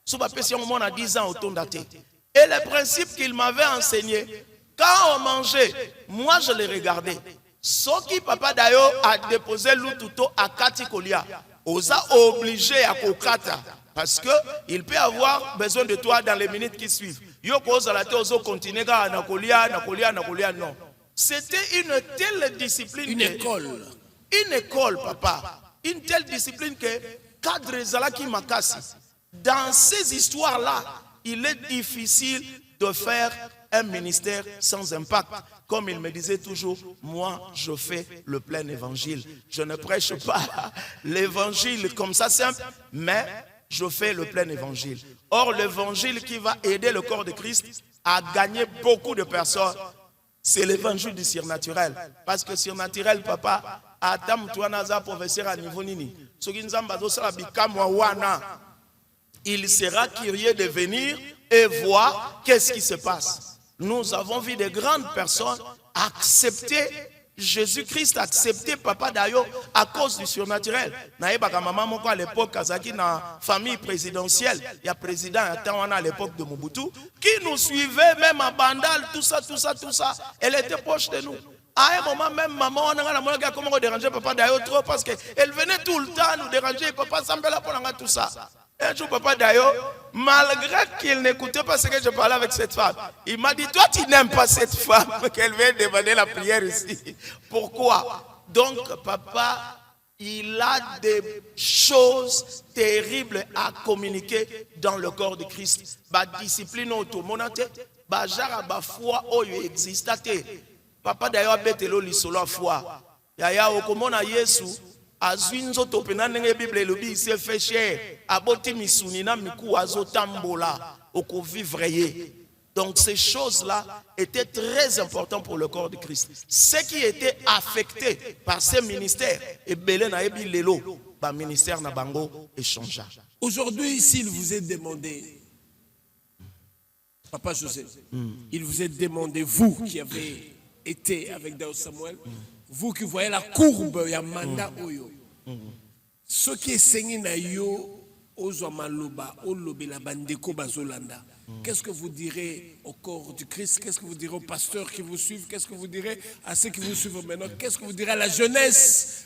So ba pesi au moins à 10 ans à rotonda te. Et le principe qu'il m'avait enseigné, quand on mangeait, moi je les regardais. Ce qui Papa Dayo a déposé l'oututo à Katikolia, osa obligé à kokata. Parce qu'il peut avoir besoin de toi dans les minutes qui suivent. Non. C'était une telle discipline. Une école. Une école, papa. Une telle discipline que cadre Zalaki Makasi. Dans ces histoires-là, il est difficile de faire un ministère sans impact. Comme il me disait toujours, moi je fais le plein évangile. Je ne prêche pas l'évangile comme ça simple, mais je fais le plein évangile. Or, l'évangile qui va aider le corps de Christ à gagner beaucoup de personnes, c'est l'évangile du surnaturel. Parce que surnaturel, papa, Adam Tuanaza professeur à niveau nini. il sera curieux de venir et voir qu'est-ce qui se passe. Nous avons vu de grandes personnes accepter Jésus-Christ, accepter Papa Dayo à cause du surnaturel. Naïbaka maman moko à l'époque Kazaki na famille présidentielle, il y a président à l'époque de Mobutu qui nous suivait même à Bandal, tout ça. Elle était proche de nous. À un moment même, maman, on a comment déranger Papa Dayo trop parce qu'elle venait tout le temps nous déranger. Papa Sambela pour tout ça. Un jour, Papa Dayo, malgré qu'il n'écoutait pas ce que je parlais avec cette femme, il m'a dit, toi tu n'aimes pas cette femme, qu'elle vient demander la prière ici. Pourquoi? Donc, Papa, il a des choses terribles à communiquer dans le corps de Christ. Ba discipline automonate, ba jara ba foi oyo existate. Papa Dayo abetelo lisolo foi. Yaya okomona Yesu. Azwinzo topena nenge Bible elobi se fait cher aboti misuni na miku azotambola oko vivre ye. Donc ces choses-là étaient très importantes pour le corps de Christ. Ceux qui étaient affectés par ces ministères et belé na ebi lelo ba ministère na bango échangea. Aujourd'hui, s'il vous est demandé, Papa José, il vous est demandé, vous qui avez été avec Dayo Samuel, vous qui voyez la courbe, il y a mandat oyo. Ce qui est saigné na yo, ozo maloba, olobe la bandeko bazolanda. Qu'est-ce que vous direz au corps du Christ? Qu'est-ce que vous direz aux pasteurs qui vous suivent? Qu'est-ce que vous direz à ceux qui vous suivent maintenant? Qu'est-ce que vous direz à la jeunesse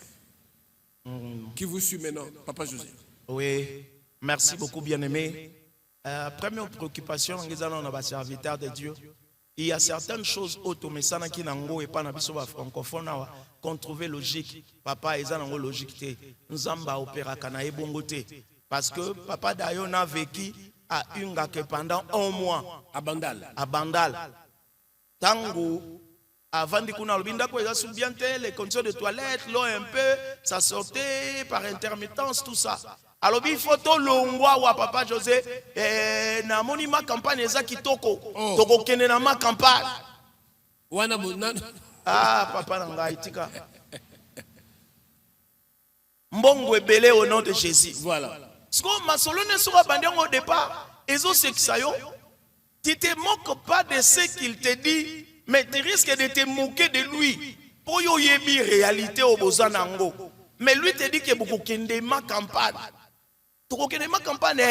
qui vous suit maintenant, Papa José? Oui, merci beaucoup, bien-aimé. Première préoccupation, on a serviteur de Dieu. Il y a certaines choses automesana qui n'ango et pas n'abiso ba francophone qu'on trouvait logique. Papa ils ont logique te. Nzamba opéra kana ebongote. Parce que Papa Dayo n'a vécu à Ungake pendant un mois à Bandal. À Bandal. Tango avant de qu'on a le binda quoi, ça bien les conditions de toilette, l'eau un peu, ça sortait par intermittence tout ça. Alors il faut tout l'ongwa ou Papa José na moni ma campagne eza kitoko toko kene na ma campagne wana ah papa nanga itika mbongo ebele au nom de Jésus. Voilà. Ce qu'on m'a solonné sur la bande au départ ezo seksayo tu te moques pas de ce qu'il te dit mais tu risques de te moquer de lui pour yo yebi réalité au bozanango mais lui te dit que beaucoup kende ma campagne. Tokokene ma campagne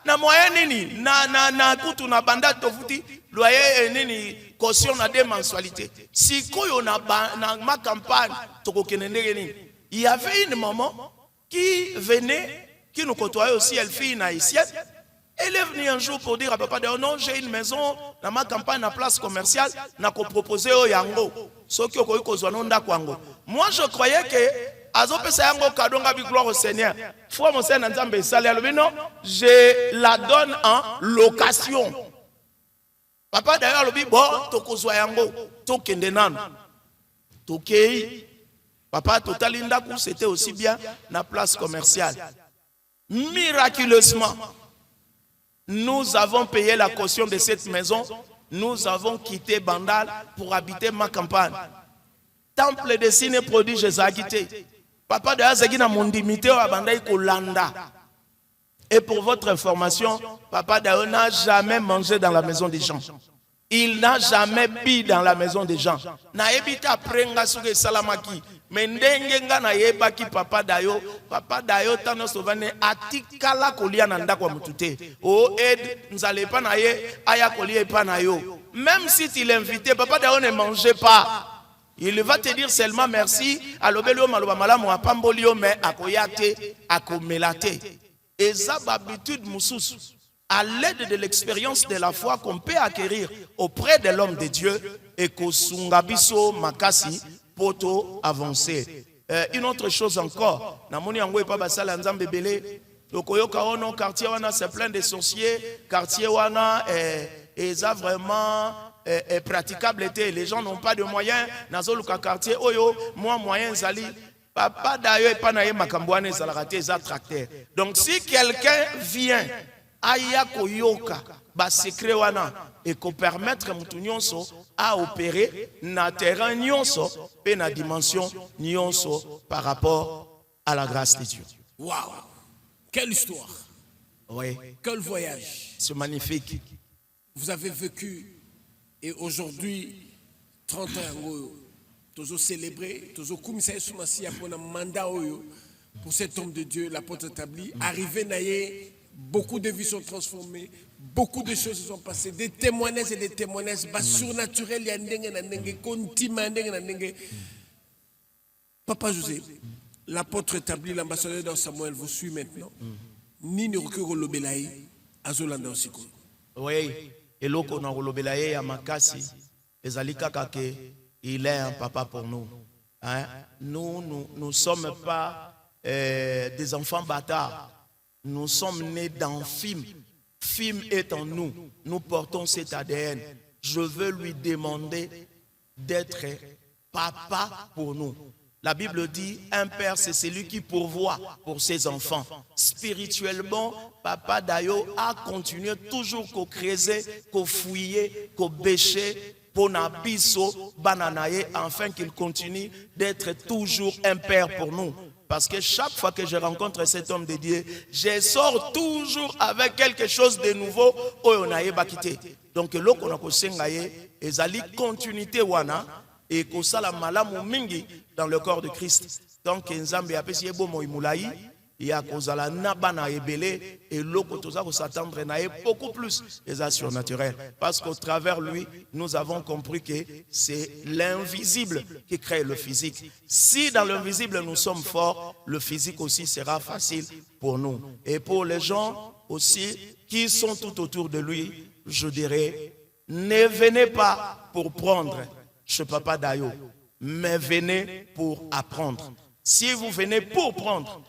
na moyen nini na kutu na banda tofuti loyer nini caution na des mensualités si koyo na ma campagne tokokene ndenge nini. Il y avait une maman qui venait qui nous côtoyait aussi, elle fille une haïtienne. Elle est venue un jour pour dire à Papa Dayo, non, j'ai une maison dans ma campagne, na place commerciale, n'a qu'à proposer au yango. Moi je croyais que gloire au Seigneur. Je la donne en location. Papa d'ailleurs le dit bon tokozwa yango tokende nanu. Tokei papa totalinda ku c'était aussi bien na place commerciale. Miraculeusement nous avons payé la caution de cette maison. Nous avons quitté Bandal pour habiter ma campagne. Temple de signes et prodiges Zagité. Papa de Azagina Mondimité au Bandai Kolanda. Et pour votre information, Papa Dayo n'a jamais mangé dans la maison des gens. Il n'a jamais bu dans la maison des gens. Na ebita prenga suge salamaki. Mendengenga na yebaki Papa Dayo tano sovane atikala kolia nanda kwa mutute. O ed nzale pa na ye aya kolia pa na yo. Même si tu l'invitais, Papa Dayo ne mangeait pas. Il va te dire seulement merci. Alobelio maloba malamu apambolio mais akoyate akomelate. Et ça habitude mususu. À l'aide de l'expérience de la foi qu'on peut acquérir auprès de l'homme de Dieu et qu'au sungabiso makasi poto avancer. Une autre chose encore, namoni angwe pa basala nzambe belé, lokoyoka ono quartier wana c'est plein de sorciers, quartier wana et ça vraiment est praticable était, les gens n'ont pas de moyens, nazoluka quartier oyo, moi moyen zali. Papa Dayo et panaye makambouane zalarate za tracteur. Donc si quelqu'un vient aya koyoka ba secret wana et ko permettre mutu nyonso à opérer na terrain nyonso et na dimension nyonso par rapport à la grâce de Dieu. Waouh, quelle histoire. Oui, Quel voyage. c'est magnifique. Vous avez vécu et aujourd'hui, 30 ans, tous célébré, tous commissaires Soumassia pour un mandat pour cet homme de Dieu, l'apôtre établi. Arrivé naïe, beaucoup de vies sont transformées, beaucoup de choses se sont passées, des témoignages et des témoignages surnaturels, il y a des gens Papa José, l'apôtre établi, l'ambassadeur dans Samuel vous suit maintenant. Ni ne recule l'obélaï à Zolanda aussi. Oui, et l'autre on a relobelaye à Makasi, ezali kaka ke il est un papa pour nous. Hein? Nous sommes pas des enfants bâtards. Nous sommes nés dans Fim. Fim est en nous. Nous portons cet ADN. Je veux lui demander d'être papa pour nous. La Bible dit, un père, c'est celui qui pourvoit pour ses enfants. Spirituellement, Papa Dayo a continué toujours qu'au creuser, qu'au fouiller, qu'au bêcher, pour n'abisso, bananaye, afin qu'il continue d'être toujours un père pour nous. Parce que chaque fois que je rencontre cet homme de Dieu, je sors toujours avec quelque chose de nouveau. Donc, l'eau qu'on a kosengaye, ezali continuité wana. Et que ça la malamu mingi dans le corps de Christ. Donc Nzambe apesi ebo mo imulai ya kozala nabana ebele et loko toza ko s'attendre na beaucoup plus les actions naturelles parce qu'au travers lui nous avons compris que c'est l'invisible qui crée le physique. Si dans l'invisible nous sommes forts, le physique aussi sera facile pour nous. Et pour les gens aussi qui sont tout autour de lui, je dirais ne venez pas pour prendre chez Papa Dayo, mais venez pour apprendre. Si vous venez pour prendre,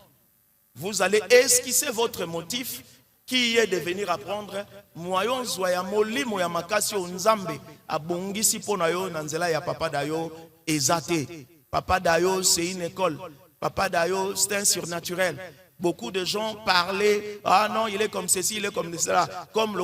vous allez esquisser votre motif qui est de venir apprendre. Moyon zoya moli moya makasi onzambe abongisi pona yo nanzela ya Papa Dayo ezate. Papa Dayo c'est une école. Papa Dayo c'est un surnaturel. Beaucoup de gens parlaient, ah non, il est comme ceci, il est comme cela. Comme le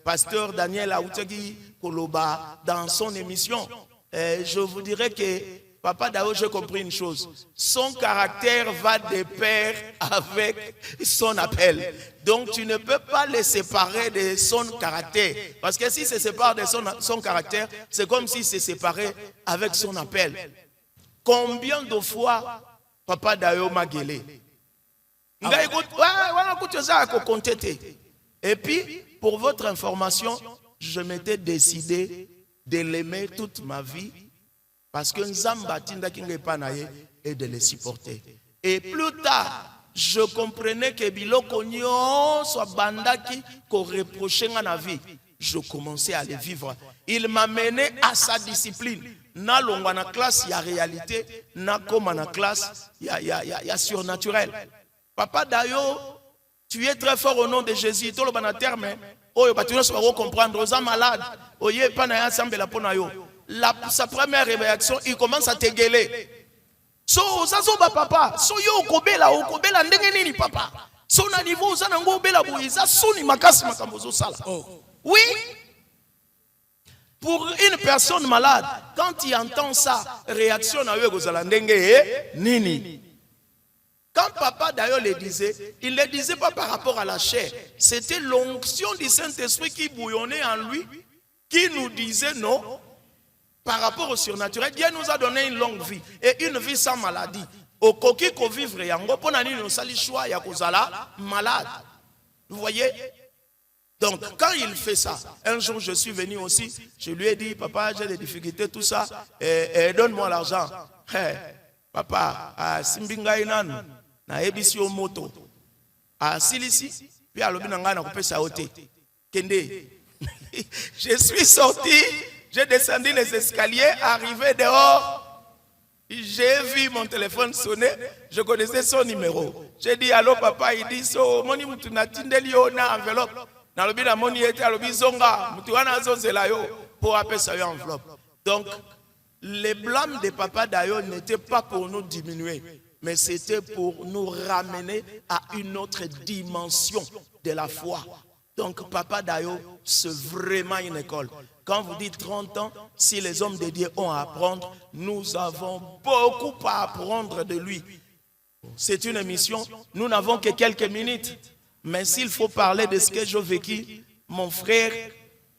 pasteur Daniel Aoutegi Koloba dans son émission. Je vous dirais que Papa Dayo, j'ai compris une chose. Son caractère va de pair avec son appel. Donc tu ne peux pas les séparer de son caractère. Parce que si se sépare de son caractère, c'est comme s'il se séparait avec son appel. Combien de fois Papa Dayo m'a gueulé? Et puis, pour votre information, je m'étais décidé de l'aimer toute ma vie parce que Nzamba tinda kinge panaye et de le supporter. Et plus tard, je comprenais que biloko nyonso bandaki ko reprocher na vie. Je commençais à le vivre. Il m'a mené à sa discipline. Na longwa na classe ya réalité, na koma na classe ya surnaturel. Papa Dayo, tu es très fort au nom de Jésus. Tout le bon terme. Oh, tu vas comprendre. Aux malades. Oye, pana semble la ponayo. Sa première réaction, il commence à te gueuler. So, ça soba papa. So yo okobela ndenge nini papa. So na niveau za nango obela boiza suni makasi makambozo sala. Oui. Pour une personne malade, quand il entend ça, réaction na yo kozala ndenge nini. Quand Papa Dayo le disait, il ne le disait pas par rapport à la chair. C'était l'onction du Saint-Esprit qui bouillonnait en lui, qui nous disait non, par rapport au surnaturel. Dieu nous a donné une longue vie et une vie sans maladie. Au coquille qu'on vivre yango, pour nani nous sali choix ya kozala malade. Vous voyez? Donc, quand il fait ça, un jour je suis venu aussi, je lui ai dit, papa, j'ai des difficultés, tout ça, et donne-moi l'argent. Hey, papa, simbinga inanu. Na ebisi o moto a silisi puis a lobi nanga na kopesa ote kende. Je suis sorti, j'ai descendu les escaliers, arrivé dehors, j'ai vu mon téléphone sonner, je connaissais son numéro. J'ai dit allô papa, il dit so moni mutu na tindeli yo na enveloppe na lobi na moni ete alobi zonga mutu wana zozela yo pour apesa yo enveloppe. Donc les blâmes de Papa Dayo n'étaient pas pour nous diminuer, mais c'était pour nous ramener à une autre dimension de la foi. Donc Papa Dayo, c'est vraiment une école. Quand vous dites 30 ans, si les hommes de Dieu ont à apprendre, nous avons beaucoup à apprendre de lui. C'est une émission, nous n'avons que quelques minutes. Mais s'il faut parler de ce que j'ai vécu, mon frère,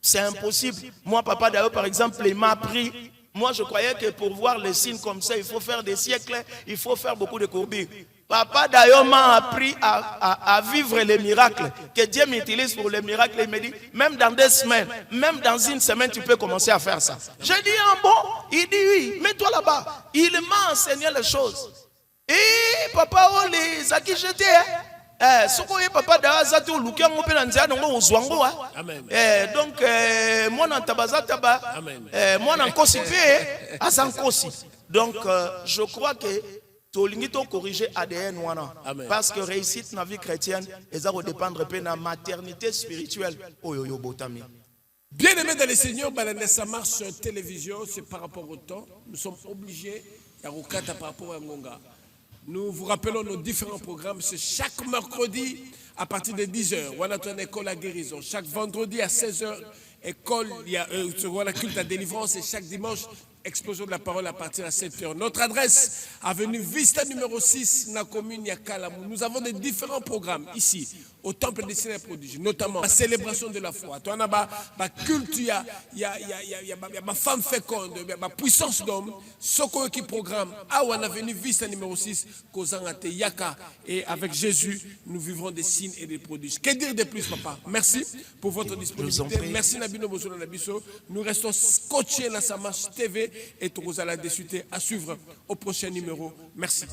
c'est impossible. Moi, papa d'ailleurs, par exemple, il m'a appris. Moi, je croyais que pour voir les signes comme ça, il faut faire des siècles, il faut faire beaucoup de courbures. Papa d'ailleurs m'a appris à vivre les miracles. Que Dieu m'utilise pour les miracles. Il me dit, même dans 2 semaines, même dans 1 semaine, tu peux commencer à faire ça. J'ai dit, ah bon? Il dit oui, mets-toi là-bas. Il m'a enseigné les choses. Et papa, oh, les a qui j'étais. Papa d'ailleurs, donc, moi, moi, donc, je crois que Tolingi corriger ADN wana. Parce que réussite dans la vie chrétienne, elle va dépendre de la maternité spirituelle. Bien aimé dans le Seigneur, ça marche sur télévision, c'est par rapport au temps. Nous sommes obligés, il y a Rukata par rapport à Ngonga. Nous vous rappelons nos différents programmes. C'est chaque mercredi à partir de 10h. On a une école à guérison. Chaque vendredi à 16h, école, il y a la culte à délivrance. Et chaque dimanche, explosion de la parole à partir de 7h. Notre adresse, avenue Vista numéro 6, la commune Yakalamou. Nous avons des différents programmes ici, au Temple des Signes et Prodiges, notamment la célébration de la foi. Tu as ma culte, il y a ma femme féconde, il y a ma puissance d'homme. Ce qui programme, on a avenue Vista numéro 6, Kozangate Yaka. Et avec Jésus, nous vivrons des signes et des prodiges. Que dire de plus, papa? Merci pour votre disponibilité. Merci Nabino Bozola Nabiso. Nous restons scotchés dans sa marche TV. Et tout vous allez à suivre au prochain numéro. Merci.